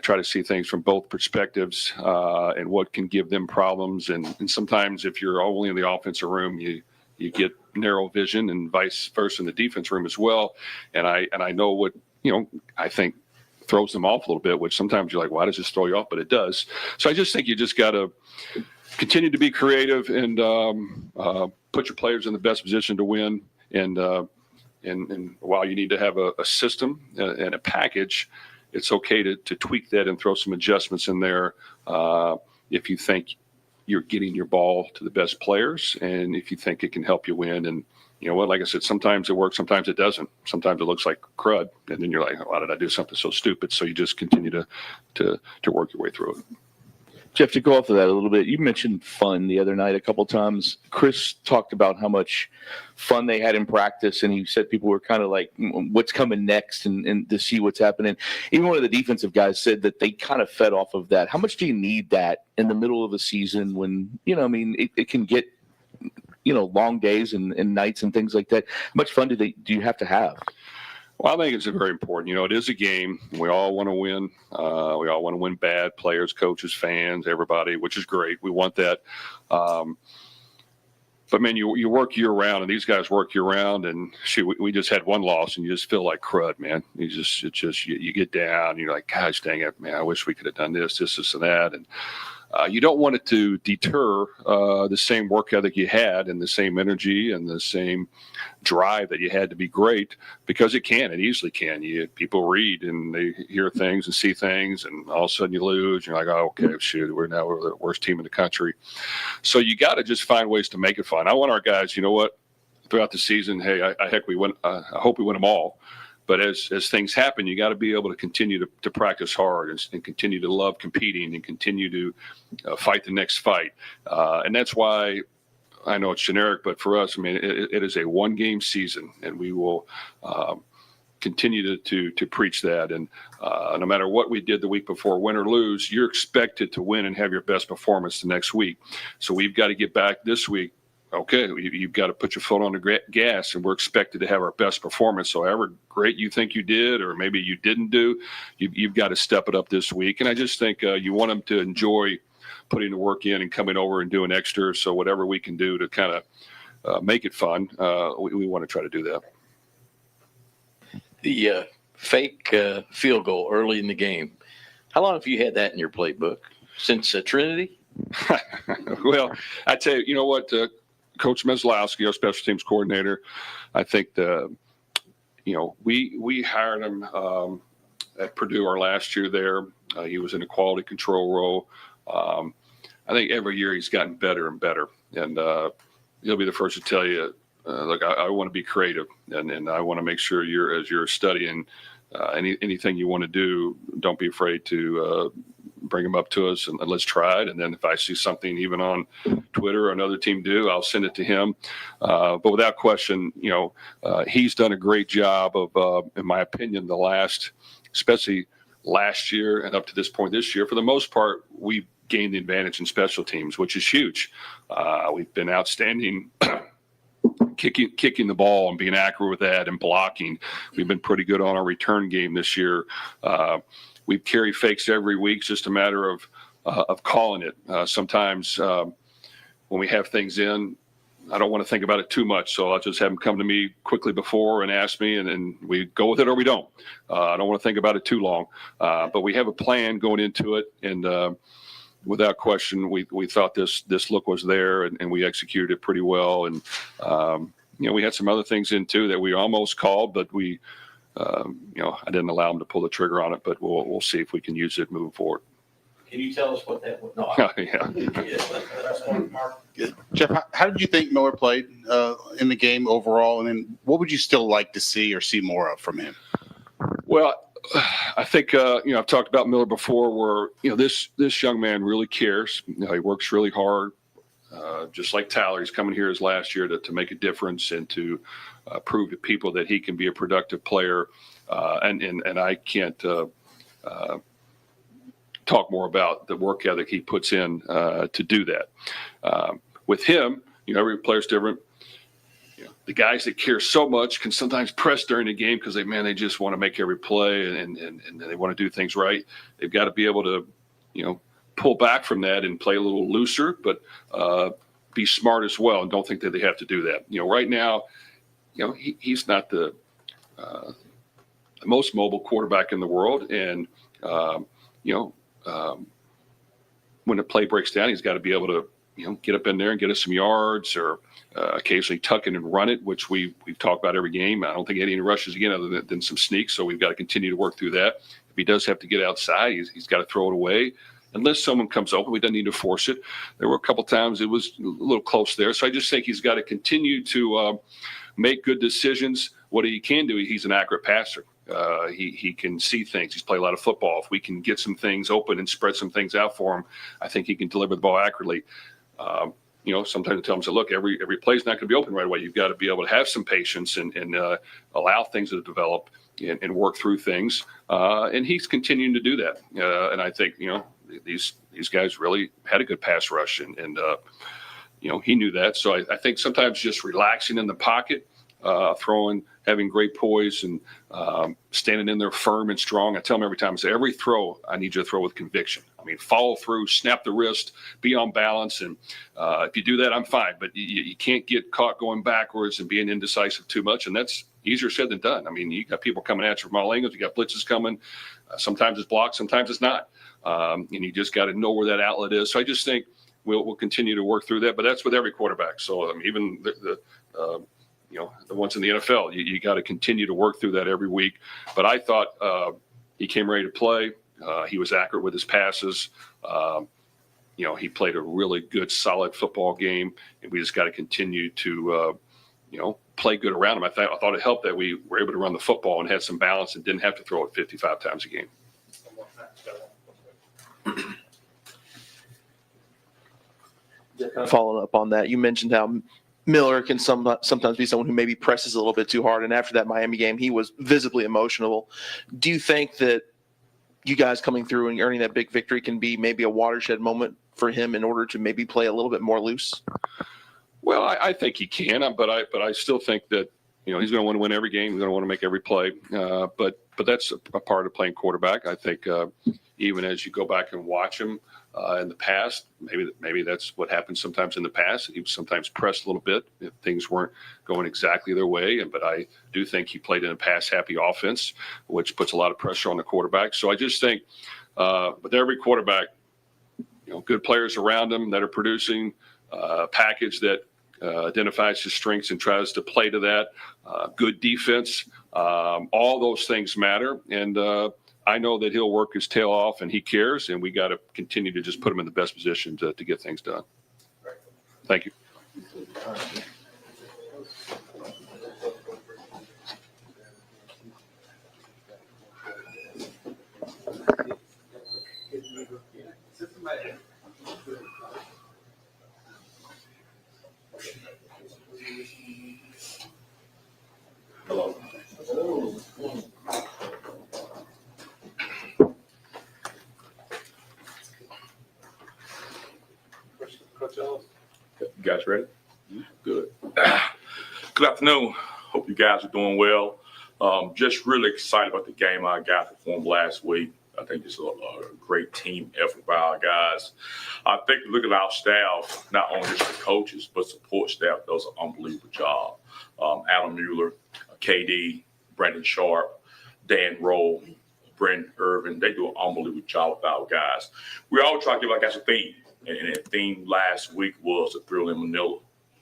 try to see things from both perspectives and what can give them problems. And sometimes if you're only in the offensive room, you get narrow vision, and vice versa in the defense room as well. And I know what I think throws them off a little bit, which sometimes you're like, why does this throw you off? But it does. So I just think you just got to continue to be creative and put your players in the best position to win. And while you need to have a system and a package, it's okay to tweak that and throw some adjustments in there if you think you're getting your ball to the best players, and if you think it can help you win. And you know what, like I said, sometimes it works, sometimes it doesn't. Sometimes it looks like crud, and then you're like, why did I do something so stupid? So you just continue to work your way through it. Jeff, to go off of that a little bit, you mentioned fun the other night a couple times. Chris talked about how much fun they had in practice, and he said people were kind of like, what's coming next, and to see what's happening. Even one of the defensive guys said that they kind of fed off of that. How much do you need that in the middle of a season when, it can get, long days and nights and things like that? How much fun do you have to have? Well, I think it's very important. It is a game. We all want to win. We all want to win bad. Players, coaches, fans, everybody, which is great. We want that. But, man, you work year-round, and these guys work year-round, and we just had one loss, and you just feel like crud, man. You get down, and you're like, gosh, dang it, man, I wish we could have done this, and that. And you don't want it to deter the same work ethic you had and the same energy and the same drive that you had to be great, because it easily can. People read and they hear things and see things, and all of a sudden you lose. You're like, oh, okay, shoot, we're the worst team in the country. So you got to just find ways to make it fun. I want our guys, throughout the season, hey, I hope we win them all. But as things happen, you got to be able to continue to practice hard and continue to love competing and continue to fight the next fight. And that's why I know it's generic, but for us, I mean, it is a one-game season, and we will continue to preach that. And no matter what we did the week before, win or lose, you're expected to win and have your best performance the next week. So we've got to get back this week okay, you've got to put your foot on the gas, and we're expected to have our best performance. So however great you think you did, or maybe you didn't do, you've got to step it up this week. And I just think you want them to enjoy putting the work in and coming over and doing extra. So whatever we can do to kind of make it fun, we want to try to do that. The fake field goal early in the game. How long have you had that in your playbook? Since Trinity? Well, I tell you, you know what, Coach Meslowski, our special teams coordinator, I think we hired him at Purdue our last year there. He was in a quality control role. I think every year he's gotten better and better, and he'll be the first to tell you, look, I want to be creative, and I want to make sure as you're studying anything you want to do, don't be afraid to bring them up to us and let's try it. And then if I see something even on Twitter or another team do, I'll send it to him. But without question, he's done a great job of, in my opinion, especially last year and up to this point this year, for the most part, we've gained the advantage in special teams, which is huge. We've been outstanding kicking the ball and being accurate with that and blocking. We've been pretty good on our return game this year. We've carried fakes every week. It's just a matter of calling it. Sometimes when we have things in, I don't want to think about it too much, so I'll just have them come to me quickly before and ask me, and we go with it or we don't. I don't want to think about it too long, but we have a plan going into it, and without question, we thought this look was there, and we executed it pretty well. And we had some other things in too that we almost called, but I didn't allow them to pull the trigger on it. But we'll see if we can use it moving forward. Can you tell us what that was? No, Yeah. Jeff, how did you think Miller played in the game overall? And then what would you still like to see or see more of from him? Well, I think, I've talked about Miller before where, this young man really cares. He works really hard, just like Tyler. He's coming here his last year to make a difference and to prove to people that he can be a productive player. And I can't talk more about the work ethic he puts in to do that. With him, every player's different. The guys that care so much can sometimes press during the game because they just want to make every play and they want to do things right. They've got to be able to, pull back from that and play a little looser, but be smart as well and don't think that they have to do that. Right now, he's not the most mobile quarterback in the world, and when the play breaks down, he's got to be able to get up in there and get us some yards, or occasionally tuck in and run it, which we've talked about every game. I don't think any rushes again other than some sneaks, so we've got to continue to work through that. If he does have to get outside, he's got to throw it away. Unless someone comes open, we don't need to force it. There were a couple times it was a little close there. So I just think he's got to continue to make good decisions. What he can do, he's an accurate passer. He can see things. He's played a lot of football. If we can get some things open and spread some things out for him, I think he can deliver the ball accurately. Sometimes I tell him, look, every play is not going to be open right away. You've got to be able to have some patience and allow things to develop and work through things. And he's continuing to do that. And I think, these guys really had a good pass rush, and he knew that. So I think sometimes just relaxing in the pocket, throwing, having great poise, and standing in there firm and strong. I tell them every time, I say, every throw, I need you to throw with conviction. Follow through, snap the wrist, be on balance. And if you do that, I'm fine. But you can't get caught going backwards and being indecisive too much. And that's easier said than done. You got people coming at you from all angles. You got blitzes coming. Sometimes it's blocked, sometimes it's not. And you just got to know where that outlet is. So I just think we'll continue to work through that. But that's with every quarterback. So even the ones in the NFL, you got to continue to work through that every week. But I thought he came ready to play. He was accurate with his passes. He played a really good, solid football game, and we just got to continue to, play good around him. I thought it helped that we were able to run the football and had some balance and didn't have to throw it 55 times a game. Following up on that, you mentioned how Miller can sometimes be someone who maybe presses a little bit too hard, and after that Miami game, he was visibly emotional. Do you think that you guys coming through and earning that big victory can be maybe a watershed moment for him in order to maybe play a little bit more loose? Well, I think he can, but I still think that he's going to want to win every game. He's going to want to make every play. But that's a part of playing quarterback. I think even as you go back and watch him in the past, maybe that's what happened sometimes in the past. He was sometimes pressed a little bit if things weren't going exactly their way. But I do think he played in a pass-happy offense, which puts a lot of pressure on the quarterback. So I just think with every quarterback, good players around him that are producing a package that identifies his strengths and tries to play to that. Good defense. All those things matter. And I know that he'll work his tail off and he cares. And we got to continue to just put him in the best position to get things done. Thank you. You guys ready? Good. Good afternoon. Hope you guys are doing well. Just really excited about the game our guys performed last week. I think it's a great team effort by our guys. I think look at our staff, not only just the coaches, but support staff does an unbelievable job. Adam Mueller, KD, Brandon Sharp, Dan Rowe, Brent Irvin, they do an unbelievable job with our guys. We always try to give our guys a theme. And the theme last week was the thrill in Manila.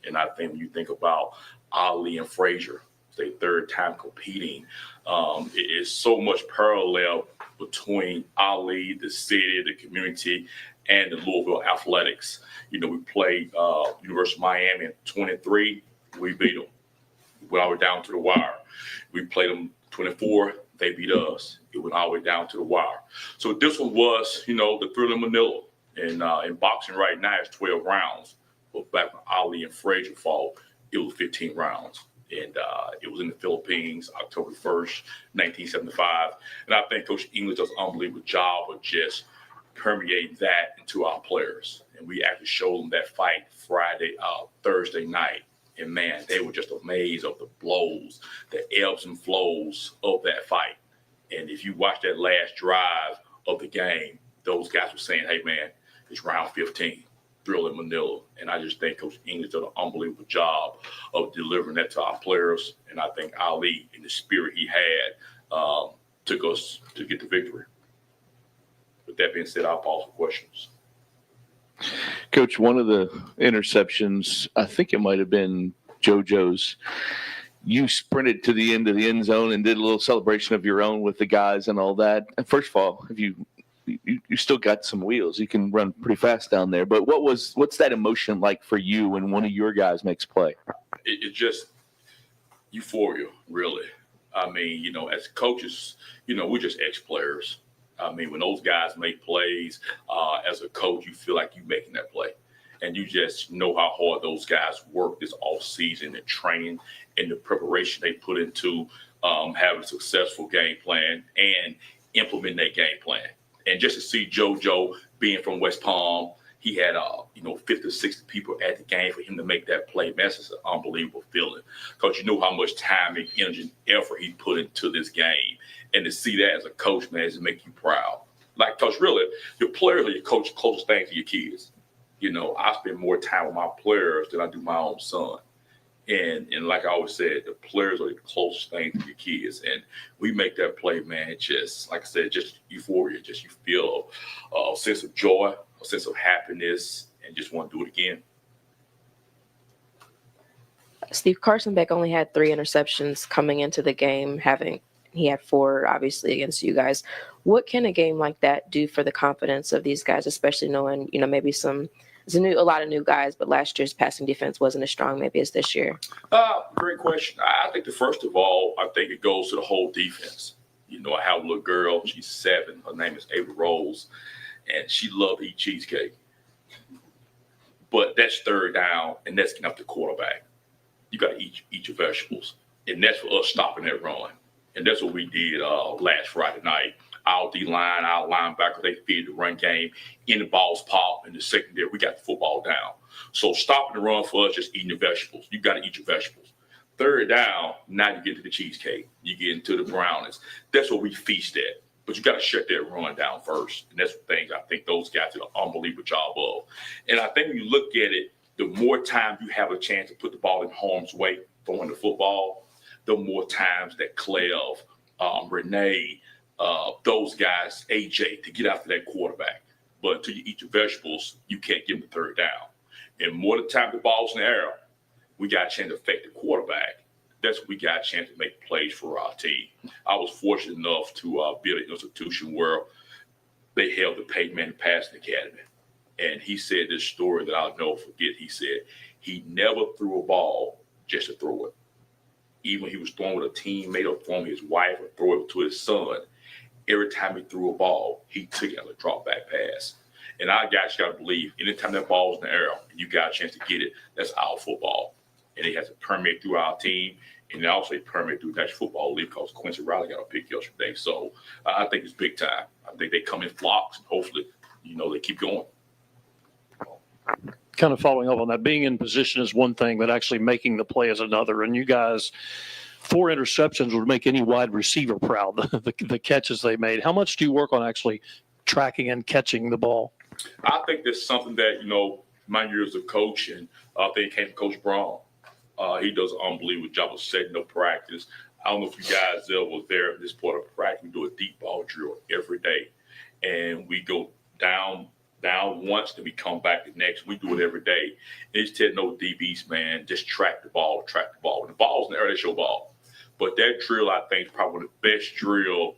And I think when you think about Ali and Frazier, it's their third time competing. It is so much parallel between Ali, the city, the community, and the Louisville Athletics. We played University of Miami in 23. We beat them. We went all the way down to the wire. We played them 24. They beat us. It went all the way down to the wire. So this one was, the thrill in Manila. And in boxing right now, it's 12 rounds. But back when Ali and Frazier fought, it was 15 rounds. And it was in the Philippines, October 1st, 1975. And I think Coach English does an unbelievable job of just permeating that into our players. And we actually showed them that fight Thursday night. And, man, they were just amazed of the blows, the ebbs and flows of that fight. And if you watch that last drive of the game, those guys were saying, hey, man, it's round 15, thrill in Manila. And I just think Coach English did an unbelievable job of delivering that to our players. And I think Ali, in the spirit he had, took us to get the victory. With that being said, I'll pause for questions. Coach, one of the interceptions, I think it might have been JoJo's. You sprinted to the end of the end zone and did a little celebration of your own with the guys and all that. And first of all, have you still got some wheels. You can run pretty fast down there. But what's that emotion like for you when one of your guys makes play? It's just euphoria, really. I mean, as coaches, we're just ex-players. I mean, when those guys make plays, as a coach, you feel like you're making that play. And you just know how hard those guys work this offseason and training and the preparation they put into having a successful game plan and implementing that game plan. And just to see JoJo being from West Palm, he had 50 to 60 people at the game for him to make that play. Man, that's an unbelievable feeling. Because you know how much time and energy and effort he put into this game. And to see that as a coach, man, it make you proud. Like, Coach, really, your players are your coach, closest thing to your kids. I spend more time with my players than I do my own son. And like I always said, the players are the closest thing to your kids. And we make that play, man, just, like I said, just euphoria. Just you feel a sense of joy, a sense of happiness, and just want to do it again. Steve, Carson Beck only had 3 interceptions coming into the game, he had 4, obviously, against you guys. What can a game like that do for the confidence of these guys, especially knowing, maybe a lot of new guys, but last year's passing defense wasn't as strong maybe as this year? Great question. I think first of all, I think it goes to the whole defense. I have a little girl. She's 7. Her name is Ava Rose, and she loves to eat cheesecake. But that's third down, and that's getting up the quarterback. You got to eat your vegetables, and that's for us stopping that run. And that's what we did last Friday night. our D-line, our linebacker, they feed the run game. In the balls pop, in the secondary, we got the football down. So stopping the run for us, just eating the vegetables. You got to eat your vegetables. Third down, now you get to the cheesecake. You get into the brownies. That's what we feast at. But you got to shut that run down first. And that's the thing I think those guys did an unbelievable job of. And I think when you look at it, the more time you have a chance to put the ball in harm's way throwing the football, the more times that Cleve, Renee, those guys, AJ, to get after that quarterback. But until you eat your vegetables, you can't give them the third down. And more the time the ball's in the air, we got a chance to affect the quarterback. That's when we got a chance to make plays for our team. I was fortunate enough to be at an institution where they held the Peyton Manning Passing Academy. And he said this story that I'll never forget. He said he never threw a ball just to throw it. Even when he was throwing with a teammate or throwing with his wife or throwing it to his son, every time he threw a ball, he took it as a drop back pass. And our guys got to believe anytime that ball's in the air and you got a chance to get it, that's our football. And it has to permeate through our team, and it also permeate through the National Football League because Quincy Riley got a pick yesterday. So I think it's big time. I think they come in flocks, and hopefully, they keep going. Kind of following up on that, being in position is one thing, but actually making the play is another. And you guys, 4 interceptions would make any wide receiver proud, the catches they made. How much do you work on actually tracking and catching the ball? I think that's something that, my years of coaching, I think it came from Coach Braun. He does an unbelievable job of setting up practice. I don't know if you guys ever was there in this part of practice. We do a deep ball drill every day. And we go down once, then we come back the next. We do it every day. And it's telling no DBs, man, just track the ball. When the ball's in the air, that's your ball. But that drill, I think, is probably the best drill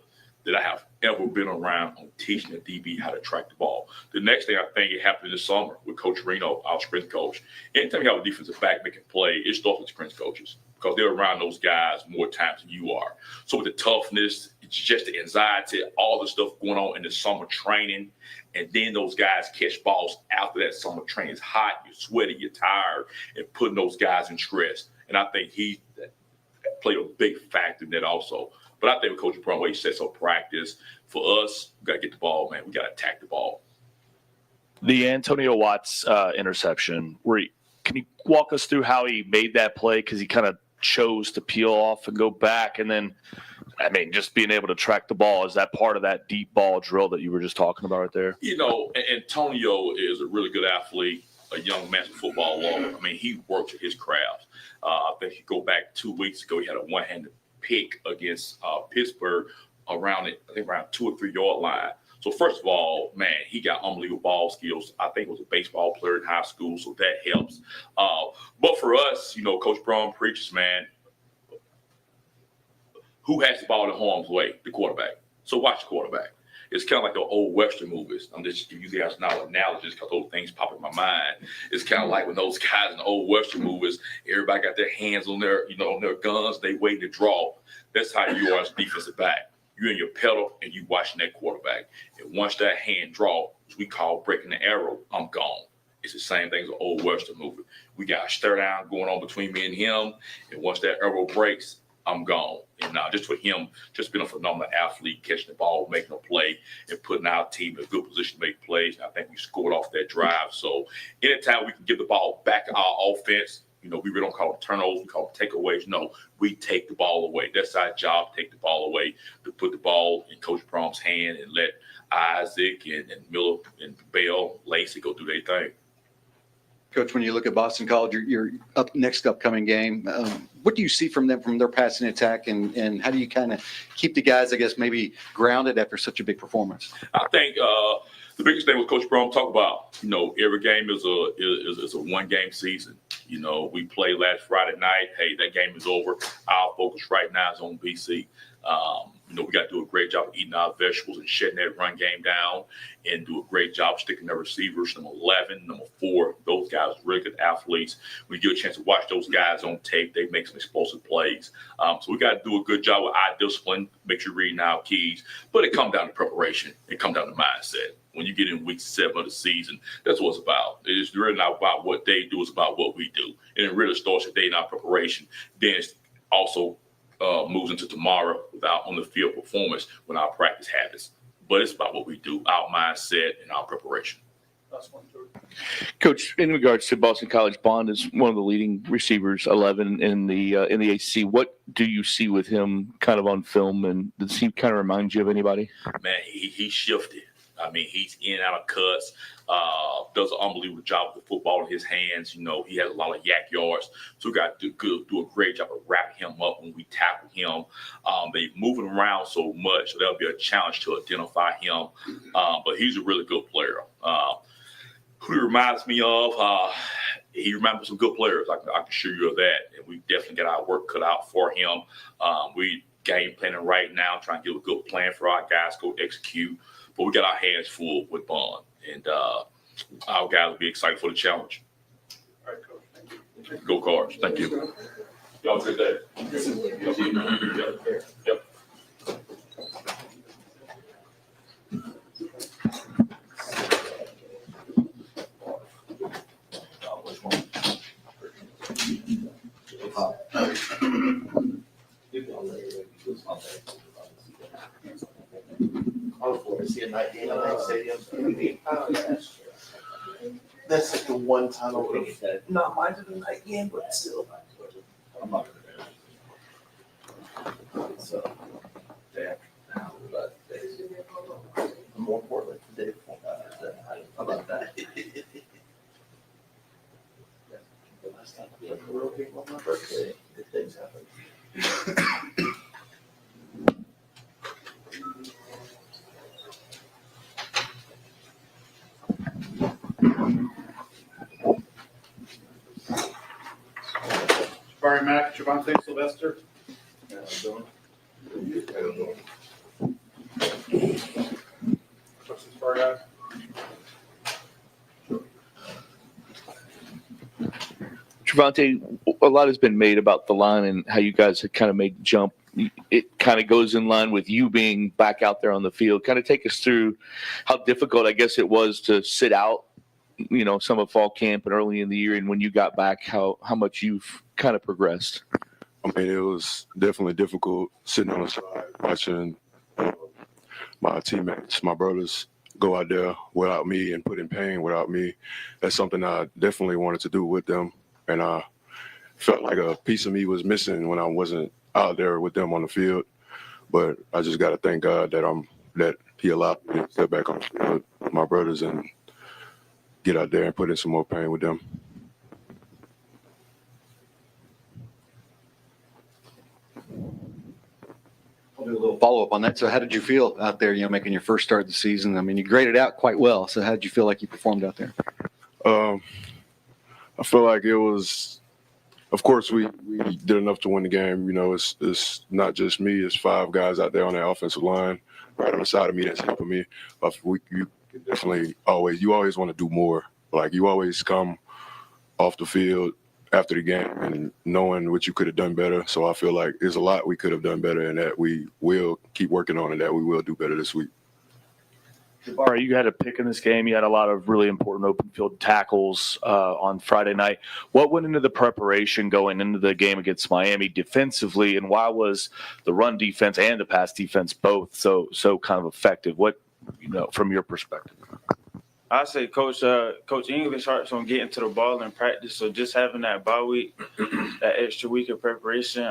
that I have ever been around on teaching a DB how to track the ball. The next thing I think it happened this summer with Coach Reno, our strength coach. Anytime you have a defensive back making play, it starts with strength coaches because they're around those guys more times than you are. So with the toughness, it's just the anxiety, all the stuff going on in the summer training, and then those guys catch balls after that summer training. It's hot, you're sweaty, you're tired, and putting those guys in stress. And I think he played a big factor in that also. But I think with Coach Brown, he sets up practice. For us, we got to get the ball, man. We got to attack the ball. The Antonio Watts interception, can you walk us through how he made that play? Because he kind of chose to peel off and go back. And then, just being able to track the ball, is that part of that deep ball drill that you were just talking about right there? Antonio is a really good athlete, a young master football lover. He works at his craft. I think if you go back 2 weeks ago, he had a one-handed pick against Pittsburgh around 2 or 3 yard line. So first of all, man, he got unbelievable ball skills. I think he was a baseball player in high school, so that helps. But for us, Coach Braun preaches, man, who has the ball in harm's way? The quarterback. So watch the quarterback. It's kind of like the old Western movies. I'm just giving you guys now analogies because those things pop in my mind. It's kind of like when those guys in the old Western movies, everybody got their hands on their, on their guns. They wait to draw. That's how you are as defensive back. You're in your pedal and you watching that quarterback. And once that hand draw, which we call breaking the arrow, I'm gone. It's the same thing as an old Western movie. We got a stare down going on between me and him. And once that arrow breaks, I'm gone. And just for him, just being a phenomenal athlete, catching the ball, making a play, and putting our team in a good position to make plays. And I think we scored off that drive. So anytime we can give the ball back to our offense, we really don't call them turnovers, we call them takeaways. No, we take the ball away. That's our job, take the ball away, to put the ball in Coach Braun's hand and let Isaac and Miller and Bell, Lacey go do their thing. Coach, when you look at Boston College, your next upcoming game, what do you see from them, from their passing attack, and how do you kind of keep the guys, I guess, maybe grounded after such a big performance? I think the biggest thing with Coach Braun talk about, every game is a one-game season. We played last Friday night. Hey, that game is over. Our focus right now is on BC. We got to do a great job of eating our vegetables and shutting that run game down, and do a great job sticking their receivers. Number 11, number 4, those guys are really good athletes. When you get a chance to watch those guys on tape, they make some explosive plays. So we got to do a good job with eye discipline, make sure you're reading our keys. But it comes down to preparation. It comes down to mindset. When you get in week 7 of the season, that's what it's about. It's really not about what they do. It's about what we do. And it really starts with day in our preparation. Then it's also moves into tomorrow with our on the field performance when our practice happens. but it's about what we do, our mindset and our preparation. Coach, in regards to Boston College, Bond is one of the leading receivers, 11 in the ACC. What do you see with him kind of on film, and does he kind of remind you of anybody? Man, he shifted. I mean, he's in and out of cuts, does an unbelievable job with the football in his hands. You know, he has a lot of yak yards. So we got to do a great job of wrapping him up when we tackle him. They move him around so much, so that'll be a challenge to identify him. But he's a really good player. Who he reminds me of, he reminds me of some good players. I can assure you of that. And we definitely got our work cut out for him. We game planning right now, trying to get a good plan for our guys to go execute. But we got our hands full with Bond, and our guys will be excited for the challenge. All right, Coach. Thank you. Go Cards. Thank you. Y'all have a good day. Yep. I look forward to seeing that game at that stadium. That's like the one time I would have not minded a night game, but still. I'm not gonna so, day after, but more importantly, the day before. How about that? The last time we had a real game on my birthday, good things happen. Barry Mack, Javante Sylvester. Questions for our guys? Trevante, a lot has been made about the line and how you guys have kind of made the jump. It kind of goes in line with you being back out there on the field. Kind of take us through how difficult, I guess, it was to sit out, you know, some of fall camp and early in the year, and when you got back, how much you've kind of progressed. I mean, it was definitely difficult sitting on the side watching my teammates, my brothers, go out there without me and put in pain without me. That's something I definitely wanted to do with them, and I felt like a piece of me was missing when I wasn't out there with them on the field. But I just got to thank God that He allowed me to step back on the field with my brothers and get out there and put in some more pain with them. I'll do a little follow-up on that. So how did you feel out there, you know, making your first start of the season? I mean, you graded out quite well. So how did you feel like you performed out there? I feel like it was, of course, we did enough to win the game. You know, it's not just me. It's 5 guys out there on that offensive line right on the side of me that's helping me. You definitely always want to do more. Like, you always come off the field after the game and knowing what you could have done better. So I feel like there's a lot we could have done better, and that we will keep working on, and that we will do better this week. Jabari, you had a pick in this game. You had a lot of really important open field tackles on Friday night. What went into the preparation going into the game against Miami defensively, and why was the run defense and the pass defense both so kind of effective? What, you know, from your perspective? I say Coach English harps on getting to the ball in practice. So just having that bye week, that extra week of preparation,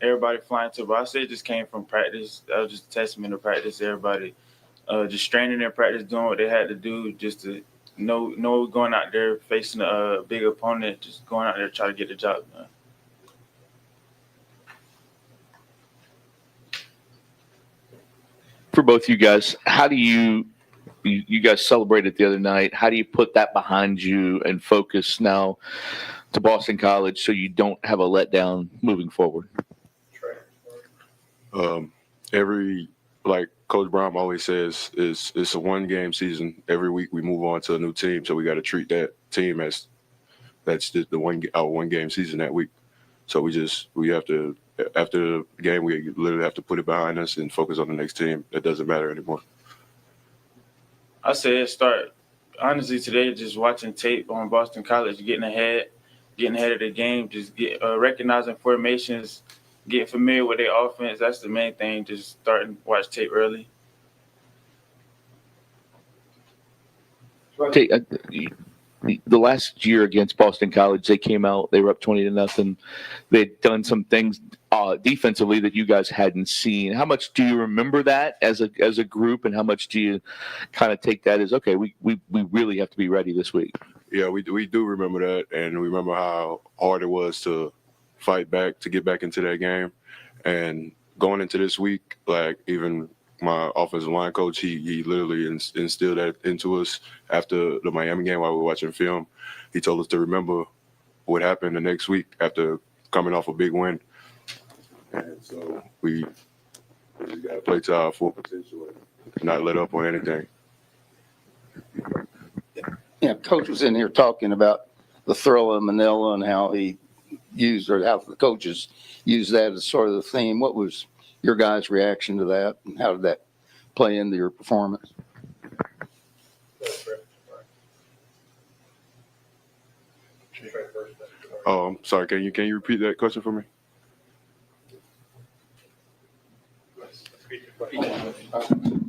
everybody flying to. But I say it just came from practice. That was just a testament to practice. Everybody just straining their practice, doing what they had to do, just to know going out there facing a big opponent, just going out there to try to get the job done. For both you guys, how do you guys celebrated the other night? How do you put that behind you and focus now to Boston College so you don't have a letdown moving forward? Like Coach Brown always says, it's a one-game season. Every week we move on to a new team, so we got to treat that team as that's just our one-game season that week. So we have to, after the game, we literally have to put it behind us and focus on the next team. It doesn't matter anymore. I say it start honestly today just watching tape on Boston College, getting ahead of the game, just recognizing formations, getting familiar with their offense. That's the main thing. Just starting to watch tape early. The last year against Boston College, they came out, they were up 20-0. They'd done some things defensively that you guys hadn't seen. How much do you remember that as a group, and how much do you kind of take that as, okay, we really have to be ready this week? Yeah, we do remember that, and we remember how hard it was to fight back, to get back into that game. And going into this week, like even my offensive line coach, he literally instilled that into us after the Miami game while we were watching film. He told us to remember what happened the next week after coming off a big win. And so we got to play to our full potential and not let up on anything. Yeah, Coach was in here talking about the thrill of Manila and how he used, or how the coaches use that as sort of the theme. What was your guys' reaction to that, and how did that play into your performance? Oh, I'm sorry. Can you repeat that question for me?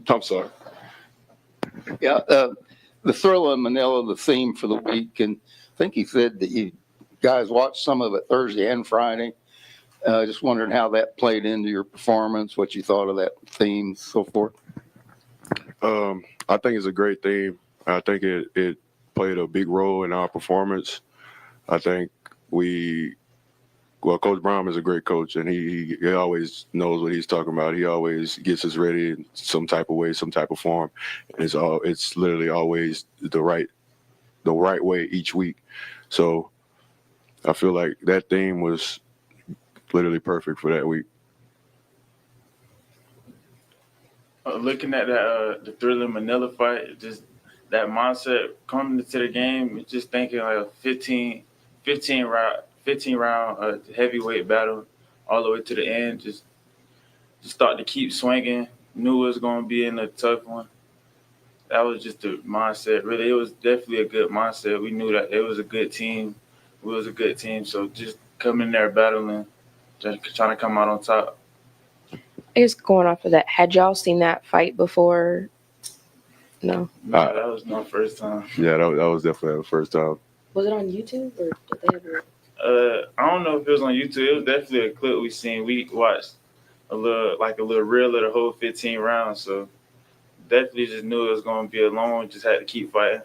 I'm sorry. Yeah, the thrill of Manila, the theme for the week, and I think he said that you guys watched some of it Thursday and Friday. Just wondering how that played into your performance, what you thought of that theme, so forth. I think it's a great theme. I think it played a big role in our performance. I think Coach Brown is a great coach, and he always knows what he's talking about. He always gets us ready in some type of way, some type of form. And it's literally always the right way each week. So I feel like that theme was literally perfect for that week. Looking at the Thriller Manila fight, just that mindset coming into the game, just thinking like a 15 round heavyweight battle all the way to the end. Just start to keep swinging. Knew it was going to be in a tough one. That was just the mindset. Really, it was definitely a good mindset. We knew that it was a good team. We was a good team. So just coming in there battling, just trying to come out on top. I guess going off of that, had y'all seen that fight before? No. No, that was my first time. Yeah, that was definitely the first time. Was it on YouTube, or did they have it? I don't know if it was on YouTube. It was definitely a clip we seen. We watched a little reel of the whole 15 rounds. So definitely just knew it was going to be a long. Just had to keep fighting.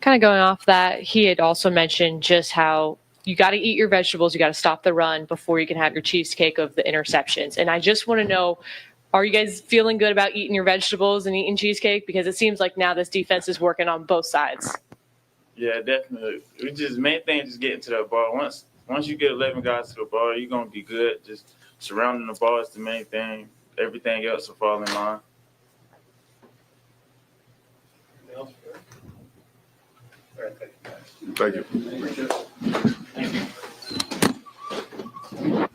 Kind of going off that, he had also mentioned just how you got to eat your vegetables. You got to stop the run before you can have your cheesecake of the interceptions. And I just want to know, are you guys feeling good about eating your vegetables and eating cheesecake? Because it seems like now this defense is working on both sides. Yeah, definitely. Main thing is just getting to that ball. Once you get 11 guys to the ball, you're going to be good. Just surrounding the ball is the main thing. Everything else will fall in line. Thank you. Thank you.